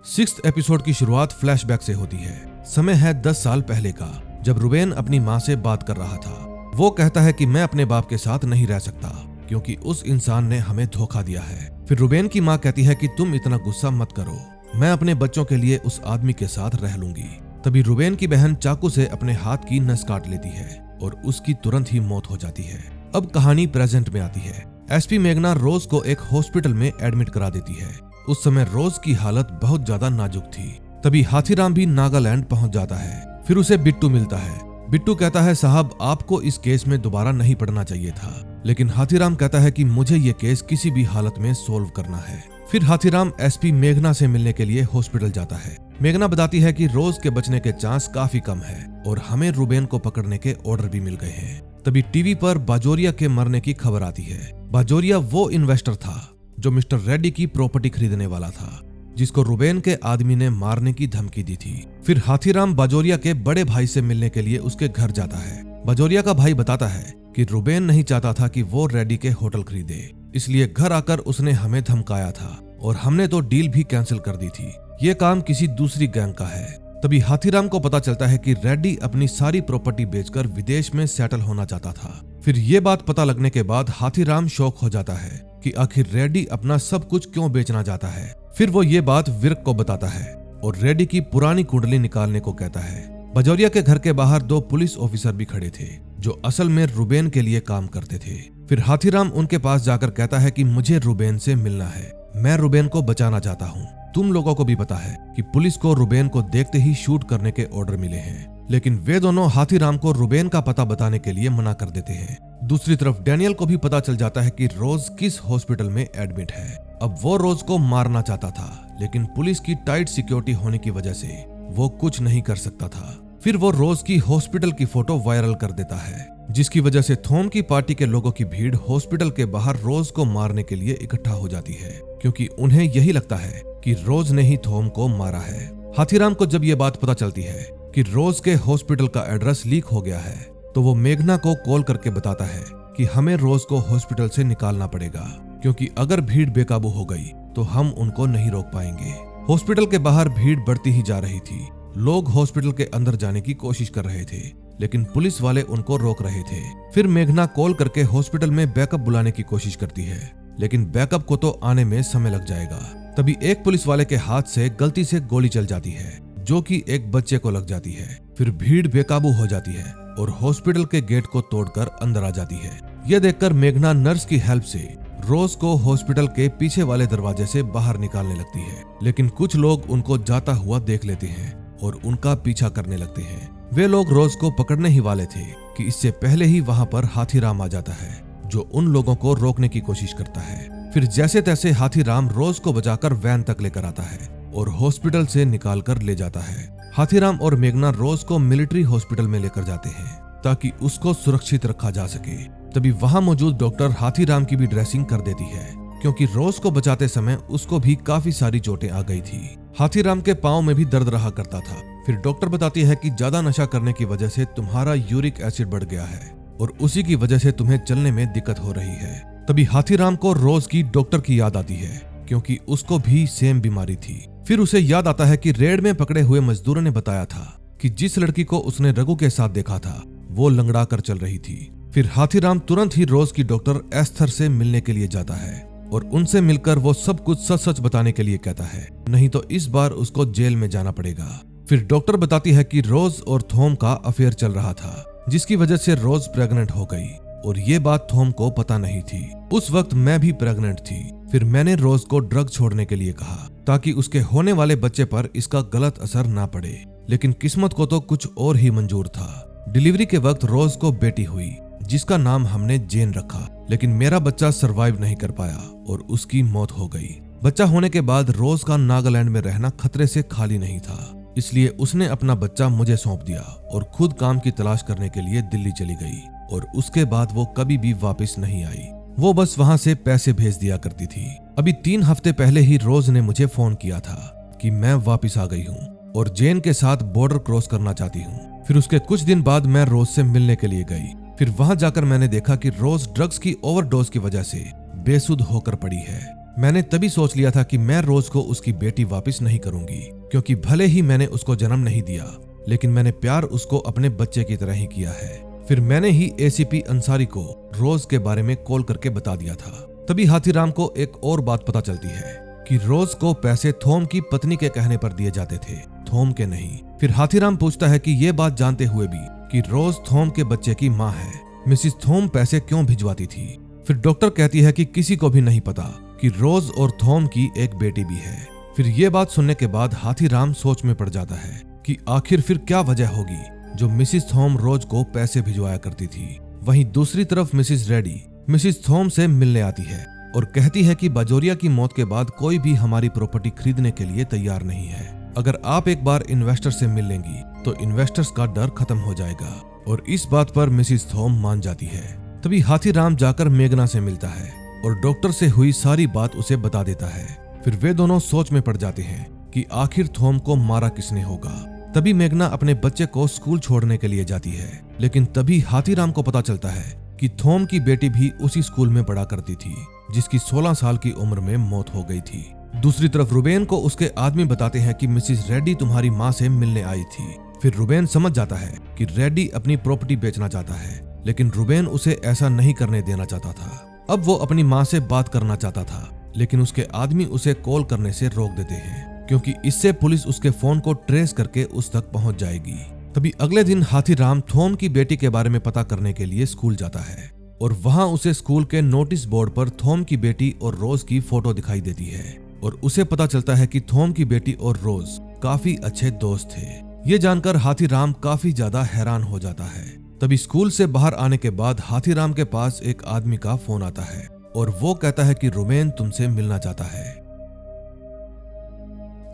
6th एपिसोड की शुरुआत फ्लैशबैक से होती है। समय है 10 साल पहले का, जब रुबेन अपनी माँ से बात कर रहा था। वो कहता है कि मैं अपने बाप के साथ नहीं रह सकता क्योंकि उस इंसान ने हमें धोखा दिया है। फिर रुबेन की माँ कहती है कि तुम इतना गुस्सा मत करो, मैं अपने बच्चों के लिए उस आदमी के साथ रह लूंगी। तभी रुबेन की बहन चाकू से अपने हाथ की नस काट लेती है। और उसकी तुरंत ही मौत हो जाती है। अब कहानी प्रेजेंट में आती है। एसपी मेघना रोज को एक हॉस्पिटल में एडमिट करा देती है। उस समय रोज की हालत बहुत ज्यादा नाजुक थी। तभी हाथीराम भी नागालैंड पहुंच जाता है। फिर उसे बिट्टू मिलता है। बिट्टू कहता है, साहब आपको इस केस में दोबारा नहीं पड़ना चाहिए था। लेकिन हाथीराम कहता है कि मुझे ये केस किसी भी हालत में सोल्व करना है। फिर हाथीराम एसपी मेघना से मिलने के लिए हॉस्पिटल जाता है। मेघना बताती है कि रोज के बचने के चांस काफी कम है और हमें रुबेन को पकड़ने के ऑर्डर भी मिल गए हैं। तभी टीवी पर बाजोरिया के मरने की खबर आती है। बाजोरिया वो इन्वेस्टर था जो मिस्टर रेड्डी की प्रॉपर्टी खरीदने वाला था, जिसको रुबेन के आदमी ने मारने की धमकी दी थी। फिर हाथीराम बाजोरिया के बड़े भाई से मिलने के लिए उसके घर जाता है। बाजोरिया का भाई बताता है कि रुबेन नहीं चाहता था कि वो रेड्डी के होटल खरीदे, इसलिए घर आकर उसने हमें धमकाया था और हमने तो डील भी कैंसिल कर दी थी। ये काम किसी दूसरी गैंग का है। तभी हाथीराम को पता चलता है कि रेड्डी अपनी सारी प्रॉपर्टी बेचकर विदेश में सेटल होना चाहता था। फिर ये बात पता लगने के बाद हाथीराम शॉक हो जाता है कि आखिर रेड्डी अपना सब कुछ क्यों बेचना चाहता है। फिर वो ये बात विर्क को बताता है और रेड्डी की पुरानी कुंडली निकालने को कहता है। बाजोरिया के घर के बाहर 2 पुलिस ऑफिसर भी खड़े थे जो असल में रुबेन के लिए काम करते थे। फिर हाथीराम उनके पास जाकर कहता है कि मुझे रुबेन से मिलना है, मैं रुबेन को बचाना चाहता हूँ। तुम लोगों को भी पता है कि पुलिस को रुबेन को देखते ही शूट करने के ऑर्डर मिले हैं, लेकिन वे दोनों हाथीराम को रुबेन का पता बताने के लिए मना कर देते हैं। दूसरी तरफ डैनियल को भी पता चल जाता है कि रोज किस हॉस्पिटल में एडमिट है। अब वो रोज को मारना चाहता था, लेकिन पुलिस की टाइट सिक्योरिटी होने की वजह से वो कुछ नहीं कर सकता था। फिर वो रोज की हॉस्पिटल की फोटो वायरल कर देता है, जिसकी वजह से थॉम की पार्टी के लोगों की भीड़ हॉस्पिटल के बाहर रोज को मारने के लिए इकट्ठा हो जाती है, क्योंकि उन्हें यही लगता है कि रोज ने ही थॉम को मारा है। हाथीराम को जब ये बात पता चलती है कि रोज के हॉस्पिटल का एड्रेस लीक हो गया है, तो वो मेघना को कॉल करके बताता है कि हमें रोज को हॉस्पिटल से निकालना पड़ेगा, क्योंकि अगर भीड़ बेकाबू हो गई तो हम उनको नहीं रोक पाएंगे। हॉस्पिटल के बाहर भीड़ बढ़ती ही जा रही थी। लोग हॉस्पिटल के अंदर जाने की कोशिश कर रहे थे, लेकिन पुलिस वाले उनको रोक रहे थे। फिर मेघना कॉल करके हॉस्पिटल में बैकअप बुलाने की कोशिश करती है, लेकिन बैकअप को तो आने में समय लग जाएगा। तभी एक पुलिस वाले के हाथ से गलती से गोली चल जाती है, जो कि एक बच्चे को लग जाती है। फिर भीड़ बेकाबू हो जाती है और हॉस्पिटल के गेट को तोड़कर अंदर आ जाती है। यह देखकर मेघना नर्स की हेल्प से रोज को हॉस्पिटल के पीछे वाले दरवाजे से बाहर निकालने लगती है, लेकिन कुछ लोग उनको जाता हुआ देख लेते हैं और उनका पीछा करने लगते हैं। वे लोग रोज को पकड़ने ही वाले थे कि इससे पहले ही वहां पर हाथीराम आ जाता है, जो उन लोगों को रोकने की कोशिश करता है। फिर जैसे तैसे हाथीराम रोज को बचाकर वैन तक लेकर आता है और हॉस्पिटल से निकाल कर ले जाता है। हाथीराम और मेघना रोज को मिलिट्री हॉस्पिटल में लेकर जाते हैं ताकि उसको सुरक्षित रखा जा सके। तभी वहां मौजूद डॉक्टर हाथीराम की भी ड्रेसिंग कर देती है, क्योंकि रोज को बचाते समय उसको भी काफी सारी चोटें आ गई थी। हाथीराम के पांव में भी दर्द रहा करता था। फिर डॉक्टर बताती है कि ज्यादा नशा करने की वजह से तुम्हारा यूरिक एसिड बढ़ गया है और उसी की वजह से तुम्हें चलने में दिक्कत हो रही है। तभी हाथीराम को रोज की डॉक्टर की याद आती है, क्योंकि उसको भी सेम बीमारी थी। फिर उसे याद आता है कि रेड में पकड़े हुए मजदूरों ने बताया था कि जिस लड़की को उसने रघु के साथ देखा था वो लंगड़ा कर चल रही थी। फिर हाथीराम तुरंत ही रोज की डॉक्टर एस्थर से मिलने के लिए जाता है और उनसे मिलकर वो सब कुछ सच सच बताने के लिए कहता है, नहीं तो इस बार उसको जेल में जाना पड़ेगा। फिर डॉक्टर बताती है कि रोज और थॉम का अफेयर चल रहा था, जिसकी वजह से रोज प्रेग्नेंट हो गई और ये बात थॉम को पता नहीं थी। उस वक्त मैं भी प्रेग्नेंट थी। फिर मैंने रोज को ड्रग छोड़ने के लिए कहा ताकि उसके होने वाले बच्चे पर इसका गलत असर ना पड़े, लेकिन किस्मत को तो कुछ और ही मंजूर था। डिलीवरी के वक्त रोज को बेटी हुई, जिसका नाम हमने जेन रखा, लेकिन मेरा बच्चा सरवाइव नहीं कर पाया और उसकी मौत हो गई। बच्चा होने के बाद रोज का नागालैंड में रहना खतरे से खाली नहीं था, इसलिए उसने अपना बच्चा मुझे सौंप दिया और खुद काम की तलाश करने के लिए दिल्ली चली गई और उसके बाद वो कभी भी वापस नहीं आई। वो बस वहां से पैसे भेज दिया करती थी। अभी 3 हफ्ते पहले ही रोज ने मुझे फोन किया था कि मैं वापस आ गई हूँ और जेन के साथ बॉर्डर क्रॉस करना चाहती हूँ। फिर उसके कुछ दिन बाद मैं रोज से मिलने के लिए गई। फिर वहां जाकर मैंने देखा कि रोज ड्रग्स की ओवरडोज की वजह से बेसुध होकर पड़ी है। मैंने तभी सोच लिया था कि मैं रोज को उसकी बेटी वापस नहीं करूंगी, क्योंकि भले ही मैंने उसको जन्म नहीं दिया, लेकिन मैंने प्यार उसको अपने बच्चे की तरह ही किया है। फिर मैंने ही एसीपी अंसारी को रोज के बारे में कॉल करके बता दिया था। तभी हाथीराम को एक और बात पता चलती है कि रोज को पैसे थॉम की पत्नी के कहने पर दिए जाते थे, थॉम के नहीं। फिर हाथीराम पूछता है कि ये बात जानते हुए भी कि रोज थॉम के बच्चे की माँ है। मिसिस थॉम पैसे क्यों भिजवाती थी? फिर डॉक्टर कहती है कि किसी को भी नहीं पता कि रोज और थॉम की एक बेटी भी है। फिर ये बात सुनने के बाद हाथीराम सोच में पड़ जाता है कि आखिर फिर क्या वजह होगी जो मिसिस थॉम रोज को पैसे भिजवाया करती थी। वहीं दूसरी तरफ मिसिस रेडी मिसिस थॉम से मिलने आती है और कहती है कि बाजोरिया की मौत के बाद कोई भी हमारी प्रॉपर्टी खरीदने के लिए तैयार नहीं है। अगर आप एक बार इन्वेस्टर से मिल लेंगी तो इन्वेस्टर्स का डर खत्म हो जाएगा। और इस बात पर मिसिस थॉम मान जाती है। तभी हाथीराम जाकर मेघना से मिलता है और डॉक्टर से हुई सारी बात उसे बता देता है। फिर वे दोनों सोच में पड़ जाते हैं कि आखिर थॉम को मारा किसने होगा। तभी मेघना अपने बच्चे को स्कूल छोड़ने के लिए जाती है, लेकिन तभी हाथीराम को पता चलता है कि थॉम की बेटी भी उसी स्कूल में पढ़ा करती थी जिसकी 16 साल की उम्र में मौत हो गई थी। दूसरी तरफ रुबेन को उसके आदमी बताते हैं कि मिसिस रेड्डी तुम्हारी माँ से मिलने आई थी। फिर रुबेन समझ जाता है कि रेड्डी अपनी प्रॉपर्टी बेचना चाहता है, लेकिन रुबेन उसे ऐसा नहीं करने देना चाहता था। अब वो अपनी माँ से बात करना चाहता था, लेकिन उसके आदमी उसे कॉल करने से रोक देते हैं क्योंकि इससे पुलिस उसके फोन को ट्रेस करके उस तक पहुंच जाएगी। तभी अगले दिन हाथीराम थॉम की बेटी के बारे में पता करने के लिए स्कूल जाता है और वहां उसे स्कूल के नोटिस बोर्ड पर थॉम की बेटी और रोज की फोटो दिखाई देती है और उसे पता चलता है कि थॉम की बेटी और रोज काफी अच्छे दोस्त थे। ये जानकर हाथीराम काफी ज्यादा हैरान हो जाता है। तभी स्कूल से बाहर आने के बाद हाथीराम के पास एक आदमी का फोन आता है और वो कहता है कि रुबेन तुमसे मिलना चाहता है।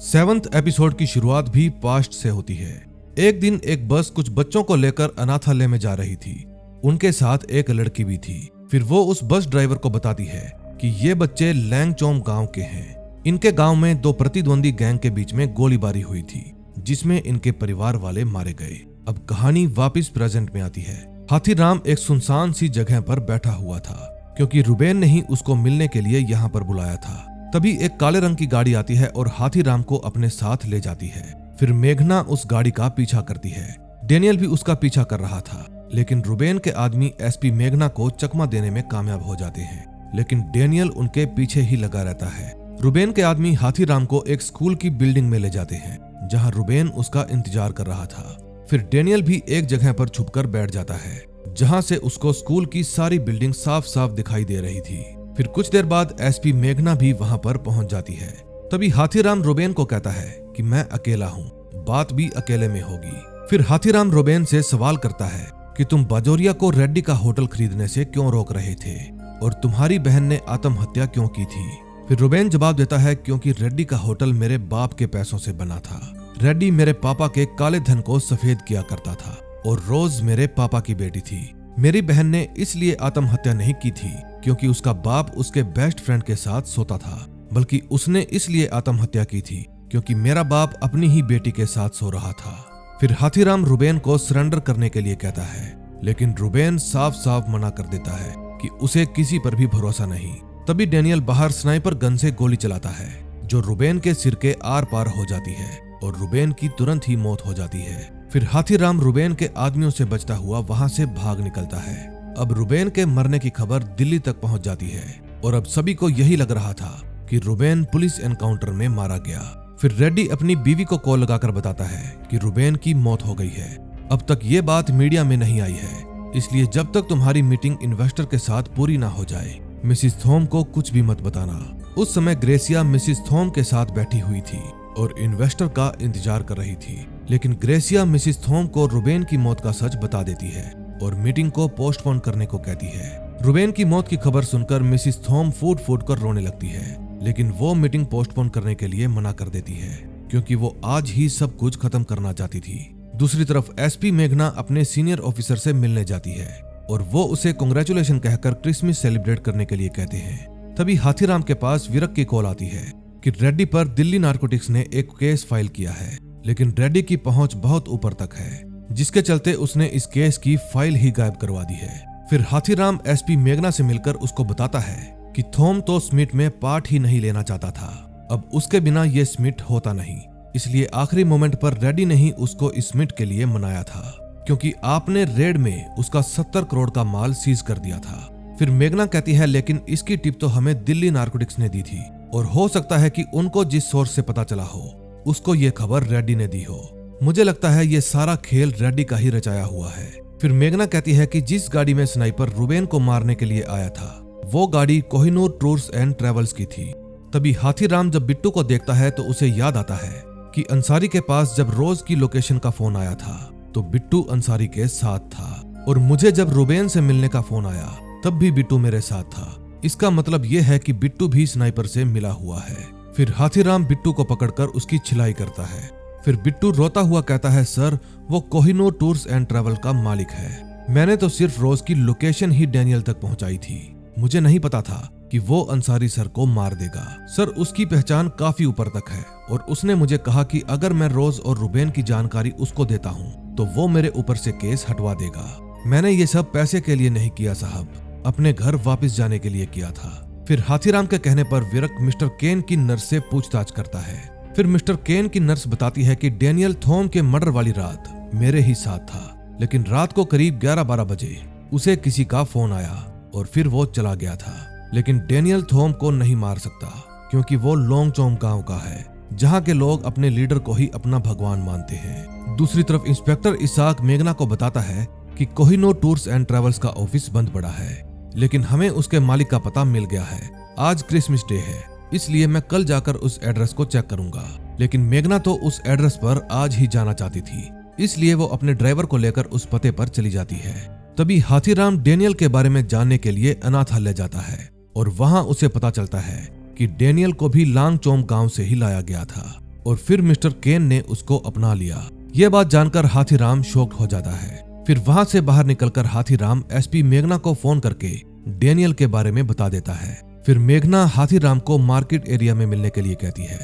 7th एपिसोड की शुरुआत भी पास्ट से होती है। एक दिन एक बस कुछ बच्चों को लेकर अनाथालय में जा रही थी। उनके साथ एक लड़की भी थी। फिर वो उस बस ड्राइवर को बताती है कि ये बच्चे लैंगचोम गांव के हैं। इनके गांव में 2 प्रतिद्वंदी गैंग के बीच में गोलीबारी हुई थी जिसमें इनके परिवार वाले मारे गए। अब कहानी वापस प्रेजेंट में आती है। हाथीराम एक सुनसान सी जगह पर बैठा हुआ था क्योंकि रुबेन ने ही उसको मिलने के लिए यहाँ पर बुलाया था। तभी एक काले रंग की गाड़ी आती है और हाथीराम को अपने साथ ले जाती है। फिर मेघना उस गाड़ी का पीछा करती है। डेनियल भी उसका पीछा कर रहा था, लेकिन रुबेन के आदमी एसपी मेघना को चकमा देने में कामयाब हो जाते हैं, लेकिन डेनियल उनके पीछे ही लगा रहता है। रुबेन के आदमी हाथीराम को एक स्कूल की बिल्डिंग में ले जाते हैं जहां रुबेन उसका इंतजार कर रहा था। फिर डेनियल भी एक जगह पर छुपकर बैठ जाता है जहां से उसको स्कूल की सारी बिल्डिंग साफ साफ दिखाई दे रही थी। फिर कुछ देर बाद एसपी मेघना भी वहां पर पहुंच जाती है। तभी हाथीराम रुबेन को कहता है कि मैं अकेला हूँ, बात भी अकेले में होगी। फिर हाथीराम रुबेन से सवाल करता है कि तुम बाजोरिया को रेड्डी का होटल खरीदने से क्यों रोक रहे थे और तुम्हारी बहन ने आत्महत्या क्यों की थी। फिर रुबेन जवाब देता है क्योंकि रेड्डी का होटल मेरे बाप के पैसों से बना था। रेड्डी मेरे पापा के काले धन को सफेद किया करता था और रोज मेरे पापा की बेटी थी। मेरी बहन ने इसलिए आत्महत्या नहीं की थी क्योंकि उसका बाप उसके बेस्ट फ्रेंड के साथ सोता था, बल्कि उसने इसलिए आत्महत्या की थी क्योंकि मेरा बाप अपनी ही बेटी के साथ सो रहा था। फिर हाथीराम रुबेन को सरेंडर करने के लिए कहता है, लेकिन रुबेन साफ साफ मना कर देता है कि उसे किसी पर भी भरोसा नहीं। तभी डेनियल बाहर स्नाइपर गन से गोली चलाता है जो रुबेन के सिर के आर पार हो जाती है और रुबेन की तुरंत ही मौत हो जाती है। फिर हाथीराम रुबेन के आदमियों से बचता हुआ वहां से भाग निकलता है। अब रुबेन के मरने की खबर दिल्ली तक पहुंच जाती है और अब सभी को यही लग रहा था कि रुबेन पुलिस एनकाउंटर में मारा गया। फिर रेड्डी अपनी बीवी को कॉल लगाकर बताता है कि रुबेन की मौत हो गई है। अब तक ये बात मीडिया में नहीं आई है, इसलिए जब तक तुम्हारी मीटिंग इन्वेस्टर के साथ पूरी ना हो जाए मिसिस थॉम को कुछ भी मत बताना। उस समय ग्रेसिया मिसिस थॉम के साथ बैठी हुई थी और इन्वेस्टर का इंतजार कर रही थी, लेकिन ग्रेसिया मिसिस थॉम को रुबेन की मौत का सच बता देती है और मीटिंग को पोस्टपोन करने को कहती है। रुबेन की मौत की खबर सुनकर मिसिस थॉम फूट कर रोने लगती है, लेकिन वो मीटिंग पोस्टपोन करने के लिए मना कर देती है क्योंकि वो आज ही सब कुछ खत्म करना चाहती थी। दूसरी तरफ एसपी मेघना अपने सीनियर ऑफिसर से मिलने जाती है और वो उसे कांग्रेचुलेशन कहकर क्रिसमस सेलिब्रेट करने के लिए कहते हैं। तभी हाथीराम के पास विरक की कॉल आती है कि रेड्डी पर दिल्ली नारकोटिक्स ने एक केस फाइल किया है, लेकिन रेड्डी की पहुंच बहुत ऊपर तक है, जिसके चलते उसने इस केस की फाइल ही गायब करवा दी है। फिर हाथीराम एसपी मेघना से मिलकर उसको बताता है कि थॉम तो स्मिट में पार्ट ही नहीं लेना चाहता था। अब उसके बिना ये स्मिट होता नहीं, इसलिए आखिरी मोमेंट पर रेड्डी ने ही उसको इस स्मिट के लिए मनाया था क्योंकि आपने रेड में उसका 70 करोड़ का माल सीज कर दिया था। फिर मेघना कहती है लेकिन इसकी टिप तो हमें दिल्ली नारकोटिक्स ने दी थी और हो सकता है कि उनको जिस सोर्स से पता चला हो उसको ये खबर रेड्डी ने दी हो। मुझे लगता है ये सारा खेल रेड्डी का ही रचाया हुआ है। फिर मेघना कहती है कि जिस गाड़ी में स्नाइपर रुबेन को मारने के लिए आया था वो गाड़ी कोहिनूर टूर्स एंड ट्रेवल्स की थी। तभी हाथीराम जब बिट्टू को देखता है तो उसे याद आता है कि अंसारी के पास जब रोज की लोकेशन का फोन आया था तो बिट्टू अंसारी के साथ था, और मुझे जब रुबेन से मिलने का फोन आया तब भी बिट्टू मेरे साथ था। इसका मतलब यह है कि बिट्टू भी स्नाइपर से मिला हुआ है। फिर हाथीराम बिट्टू को पकड़कर उसकी छिलाई करता है। फिर बिट्टू रोता हुआ कहता है, सर वो कोहिनूर टूर्स एंड ट्रेवल का मालिक है। मैंने तो सिर्फ रोज की लोकेशन ही डैनियल तक पहुंचाई थी, मुझे नहीं पता था कि वो अंसारी सर को मार देगा। सर उसकी पहचान काफी ऊपर तक है और उसने मुझे कहा कि अगर मैं रोज और रुबेन की जानकारी उसको देता हूँ तो वो मेरे ऊपर से केस हटवा देगा। मैंने ये सब पैसे के लिए नहीं किया साहब, अपने घर वापस जाने के लिए किया था। फिर हाथीराम के कहने पर विरक मिस्टर केन की नर्स से पूछताछ करता है। फिर मिस्टर केन की नर्स बताती है कि डैनियल थॉम के मर्डर वाली रात मेरे ही साथ था, लेकिन रात को करीब 11-12 बजे उसे किसी का फोन आया और फिर वो चला गया था। लेकिन डैनियल थॉम को नहीं मार सकता क्योंकि वो लोंगचोम गांव का है जहां के लोग अपने लीडर को ही अपना भगवान मानते हैं। दूसरी तरफ इंस्पेक्टर इसाक मेघना को बताता है कि कोहिनूर टूर्स एंड ट्रेवल्स का ऑफिस बंद पड़ा है, लेकिन हमें उसके मालिक का पता मिल गया है। आज क्रिसमस डे है, इसलिए मैं कल जाकर उस एड्रेस को चेक करूंगा। लेकिन मेघना तो उस एड्रेस पर आज ही जाना चाहती थी, इसलिए वो अपने ड्राइवर को लेकर उस पते पर चली जाती है। तभी हाथीराम डैनियल के बारे में जानने के लिए अनाथालय जाता है और वहां उसे पता चलता है कि डैनियल को भी लांगचोम गांव से ही लाया गया था और फिर मिस्टर केन ने उसको अपना लिया। यह बात जानकर हाथीराम शॉक्ड हो जाता है। फिर वहां से बाहर निकलकर हाथीराम एसपी मेघना को फोन करके डैनियल के बारे में बता देता है। फिर मेघना हाथीराम को मार्केट एरिया में मिलने के लिए कहती है।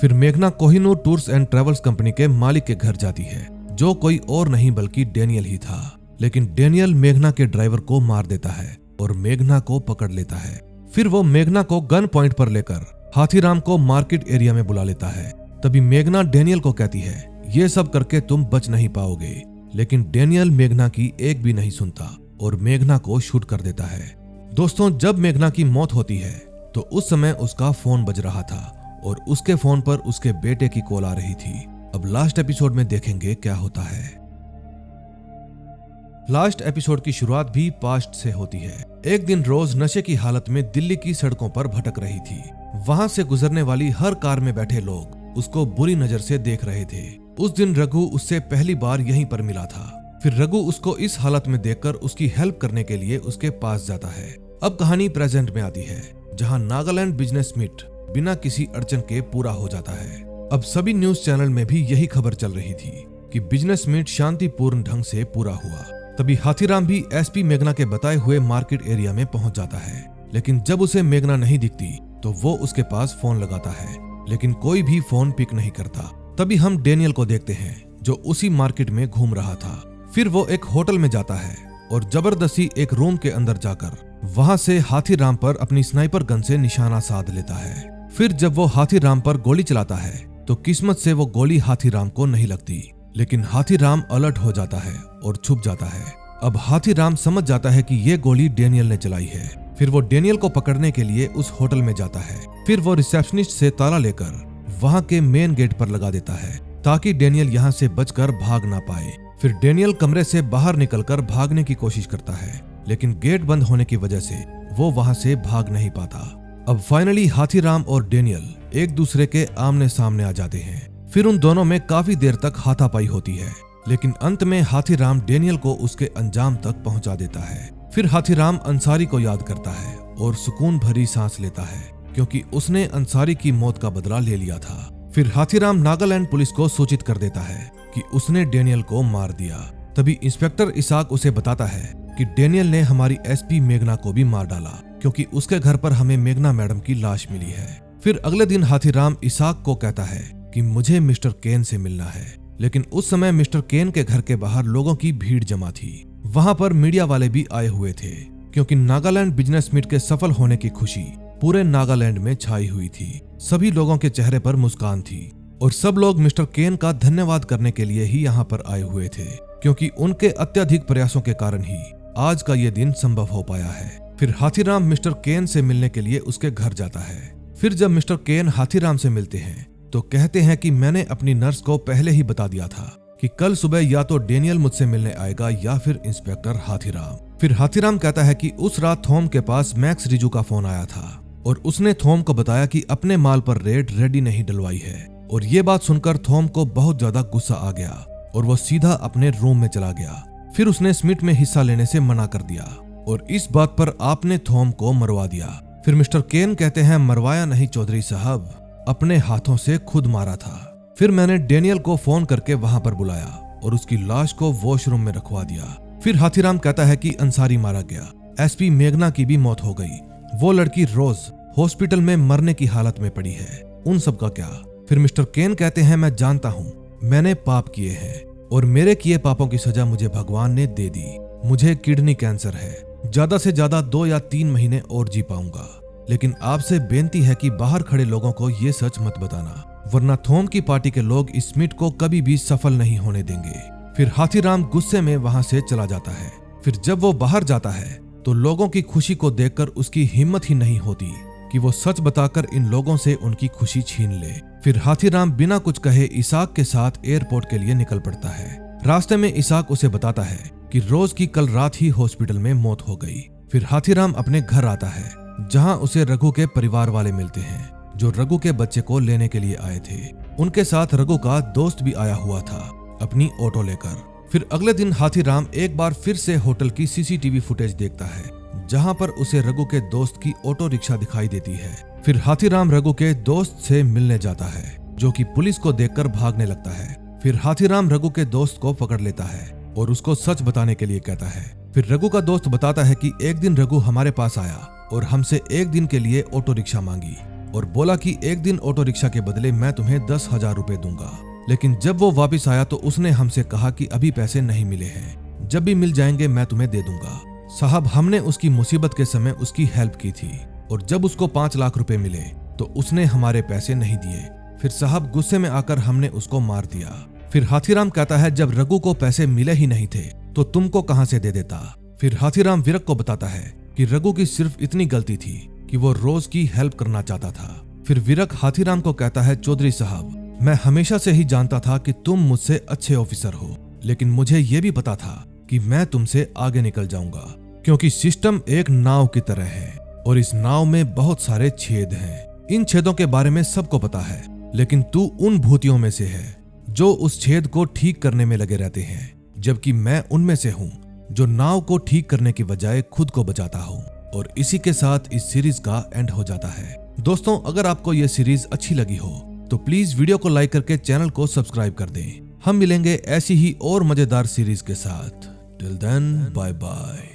फिर मेघना Kohinoor tours and travels company के मालिक के घर जाती है, जो कोई और नहीं बल्कि डैनियल ही था। लेकिन डैनियल मेघना के ड्राइवर को मार देता है और मेघना को पकड़ लेता है। फिर वो मेघना को गन पॉइंट पर लेकर हाथीराम को मार्केट एरिया में बुला लेता है। तभी मेघना डैनियल को कहती है, ये सब करके तुम बच नहीं पाओगे। लेकिन डैनियल मेघना की एक भी नहीं सुनता और मेघना को शूट कर देता है। दोस्तों, जब मेघना की मौत होती है तो उस समय उसका फोन बज रहा था और उसके फोन पर उसके बेटे की कॉल आ रही थी। अब लास्ट एपिसोड में देखेंगे क्या होता है। लास्ट एपिसोड की शुरुआत भी पास्ट से होती है। एक दिन रोज नशे की हालत में दिल्ली की सड़कों पर भटक रही थी। वहां से गुजरने वाली हर कार में बैठे लोग उसको बुरी नजर से देख रहे थे। उस दिन रघु उससे पहली बार यहीं पर मिला था। फिर रघु उसको इस हालत में देखकर उसकी हेल्प करने के लिए उसके पास जाता है। अब कहानी प्रेजेंट में आती है, जहां नागालैंड बिजनेस मीट बिना किसी अड़चन के पूरा हो जाता है। अब सभी न्यूज चैनल में भी यही खबर चल रही थी कि बिजनेस मीट शांतिपूर्ण ढंग से पूरा हुआ। तभी हाथीराम भी एसपी मेघना के बताए हुए मार्केट एरिया में पहुंच जाता है। लेकिन जब उसे मेघना नहीं दिखती तो वो उसके पास फोन लगाता है, लेकिन कोई भी फोन पिक नहीं करता। तभी हम डैनियल को देखते हैं जो उसी मार्केट में घूम रहा था। फिर वो एक होटल में जाता है और जबरदस्ती एक रूम के अंदर जाकर वहां से हाथीराम पर अपनी स्नाइपर गन से निशाना साध लेता है। फिर जब वो हाथीराम पर गोली चलाता है तो किस्मत से वो गोली हाथीराम को नहीं लगती, लेकिन हाथीराम अलर्ट हो जाता है और छुप जाता है। अब हाथीराम समझ जाता है कि ये गोली डैनियल ने चलाई है। फिर वो डैनियल को पकड़ने के लिए उस होटल में जाता है। फिर वो रिसेप्शनिस्ट से ताला लेकर वहां के मेन गेट पर लगा देता है ताकि डैनियल यहाँ से बचकर भाग ना पाए। फिर डैनियल कमरे से बाहर निकलकर भागने की कोशिश करता है, लेकिन गेट बंद होने की वजह से वो वहां से भाग नहीं पाता। अब फाइनली हाथीराम और डैनियल एक दूसरे के आमने सामने आ जाते हैं। फिर उन दोनों में काफी देर तक हाथापाई होती है, लेकिन अंत में हाथीराम डैनियल को उसके अंजाम तक पहुंचा देता है। फिर हाथीराम अंसारी को याद करता है और सुकून भरी सांस लेता है क्योंकि उसने अंसारी की मौत का बदला ले लिया था। फिर हाथीराम नागालैंड पुलिस को सूचित कर देता है कि उसने डैनियल को मार दिया। तभी इंस्पेक्टर इसाक उसे बताता है कि डैनियल ने हमारी एसपी मेघना को भी मार डाला क्योंकि उसके घर पर हमें मेघना मैडम की लाश मिली है। फिर अगले दिन हाथीराम इसाक को कहता है कि मुझे मिस्टर केन से मिलना है, लेकिन उस समय मिस्टर केन के घर के बाहर लोगों की भीड़ जमा थी। वहां पर मीडिया वाले भी आए हुए थे क्योंकि नागालैंड बिजनेस मीट के सफल होने की खुशी पूरे नागालैंड में छाई हुई थी। सभी लोगों के चेहरे पर मुस्कान थी और सब लोग मिस्टर केन का धन्यवाद करने के लिए ही यहाँ पर आए हुए थे क्योंकि उनके अत्यधिक प्रयासों के कारण ही आज का ये दिन संभव हो पाया है। फिर हाथीराम मिस्टर केन से मिलने के लिए उसके घर जाता है। फिर जब मिस्टर केन हाथीराम से मिलते हैं तो कहते हैं कि मैंने अपनी नर्स को पहले ही बता दिया था कि कल सुबह या तो डेनियल मुझसे मिलने आएगा या फिर इंस्पेक्टर हाथीराम। फिर हाथीराम कहता है कि उस रात थॉम के पास मैक्स रिजू का फोन आया था और उसने थॉम को बताया कि अपने माल पर रेड रेडी नहीं डलवाई है। और ये बात सुनकर थॉम को बहुत ज्यादा गुस्सा आ गया और वो सीधा अपने रूम में चला गया। फिर उसने स्मिथ में हिस्सा लेने से मना कर दिया और इस बात पर आपने थॉम को मरवा दिया। फिर मिस्टर केन कहते हैं, मरवाया नहीं चौधरी साहब, अपने हाथों से खुद मारा था। फिर मैंने डेनियल को फोन करके वहां पर बुलाया और उसकी लाश को वॉशरूम में रखवा दिया। फिर हाथीराम कहता है कि अंसारी मारा गया, एसपी मेघना की भी मौत हो गई, वो लड़की रोज हॉस्पिटल में मरने की हालत में पड़ी है, उन सब का क्या। फिर मिस्टर केन कहते हैं, मैं जानता हूँ मैंने पाप किए हैं और मेरे किए पापों की सजा मुझे भगवान ने दे दी। मुझे किडनी कैंसर है, ज्यादा से ज्यादा 2 या 3 महीने और जी पाऊंगा, लेकिन आपसे बेनती है कि बाहर खड़े लोगों को ये सच मत बताना, वरना थॉम की पार्टी के लोग स्मिथ को कभी भी सफल नहीं होने देंगे। फिर हाथीराम गुस्से में वहां से चला जाता है। फिर जब वो बाहर जाता है तो लोगों की खुशी को देखकर उसकी हिम्मत ही नहीं होती कि वो सच बताकर इन लोगों से उनकी खुशी छीन ले। फिर हाथीराम बिना कुछ कहे इसाक के साथ एयरपोर्ट के लिए निकल पड़ता है। रास्ते में इसाक उसे बताता है कि रोज की कल रात ही हॉस्पिटल में मौत हो गई। फिर हाथीराम अपने घर आता है जहां उसे रघु के परिवार वाले मिलते हैं जो रघु के बच्चे को लेने के लिए आए थे। उनके साथ रघु का दोस्त भी आया हुआ था अपनी ऑटो लेकर। फिर अगले दिन हाथीराम एक बार फिर से होटल की सीसीटीवी फुटेज देखता है जहां पर उसे रघु के दोस्त की ऑटो रिक्शा दिखाई देती है। फिर हाथीराम रघु के दोस्त से मिलने जाता है जो कि पुलिस को देखकर भागने लगता है। फिर हाथीराम रघु के दोस्त को पकड़ लेता है और उसको सच बताने के लिए कहता है। फिर रघु का दोस्त बताता है कि एक दिन रघु हमारे पास आया और हमसे एक दिन के लिए ऑटो रिक्शा मांगी और बोला कि एक दिन ऑटो रिक्शा के बदले मैं तुम्हें 10,000 रुपए दूंगा। लेकिन जब वो वापस आया तो उसने हमसे कहा कि अभी पैसे नहीं मिले हैं, जब भी मिल जाएंगे मैं तुम्हें दे दूंगा। साहब, हमने उसकी मुसीबत के समय उसकी हेल्प की थी और जब उसको 5 लाख रुपए मिले तो उसने हमारे पैसे नहीं दिए। फिर साहब गुस्से में आकर हमने उसको मार दिया। फिर हाथीराम कहता है, जब रघु को पैसे मिले ही नहीं थे तो तुमको कहां से दे देता। फिर हाथीराम विरक को बताता है कि रघु की सिर्फ इतनी गलती थी कि वो रोज की हेल्प करना चाहता था। फिर विरक हाथीराम को कहता है, चौधरी साहब, मैं हमेशा से ही जानता था कि तुम मुझसे अच्छे ऑफिसर हो, लेकिन मुझे यह भी पता था कि मैं तुमसे आगे निकल जाऊंगा, क्योंकि सिस्टम एक नाव की तरह है और इस नाव में बहुत सारे छेद हैं। इन छेदों के बारे में सबको पता है, लेकिन तू उन भूतियों में से है जो उस छेद को ठीक करने में लगे रहते हैं, जबकि मैं उनमें से हूँ जो नाव को ठीक करने की बजाय खुद को बचाता हूँ। और इसी के साथ इस सीरीज का एंड हो जाता है। दोस्तों, अगर आपको यह सीरीज अच्छी लगी हो तो प्लीज वीडियो को लाइक करके चैनल को सब्सक्राइब कर दें। हम मिलेंगे ऐसी ही और मजेदार सीरीज के साथ। Till then, bye bye.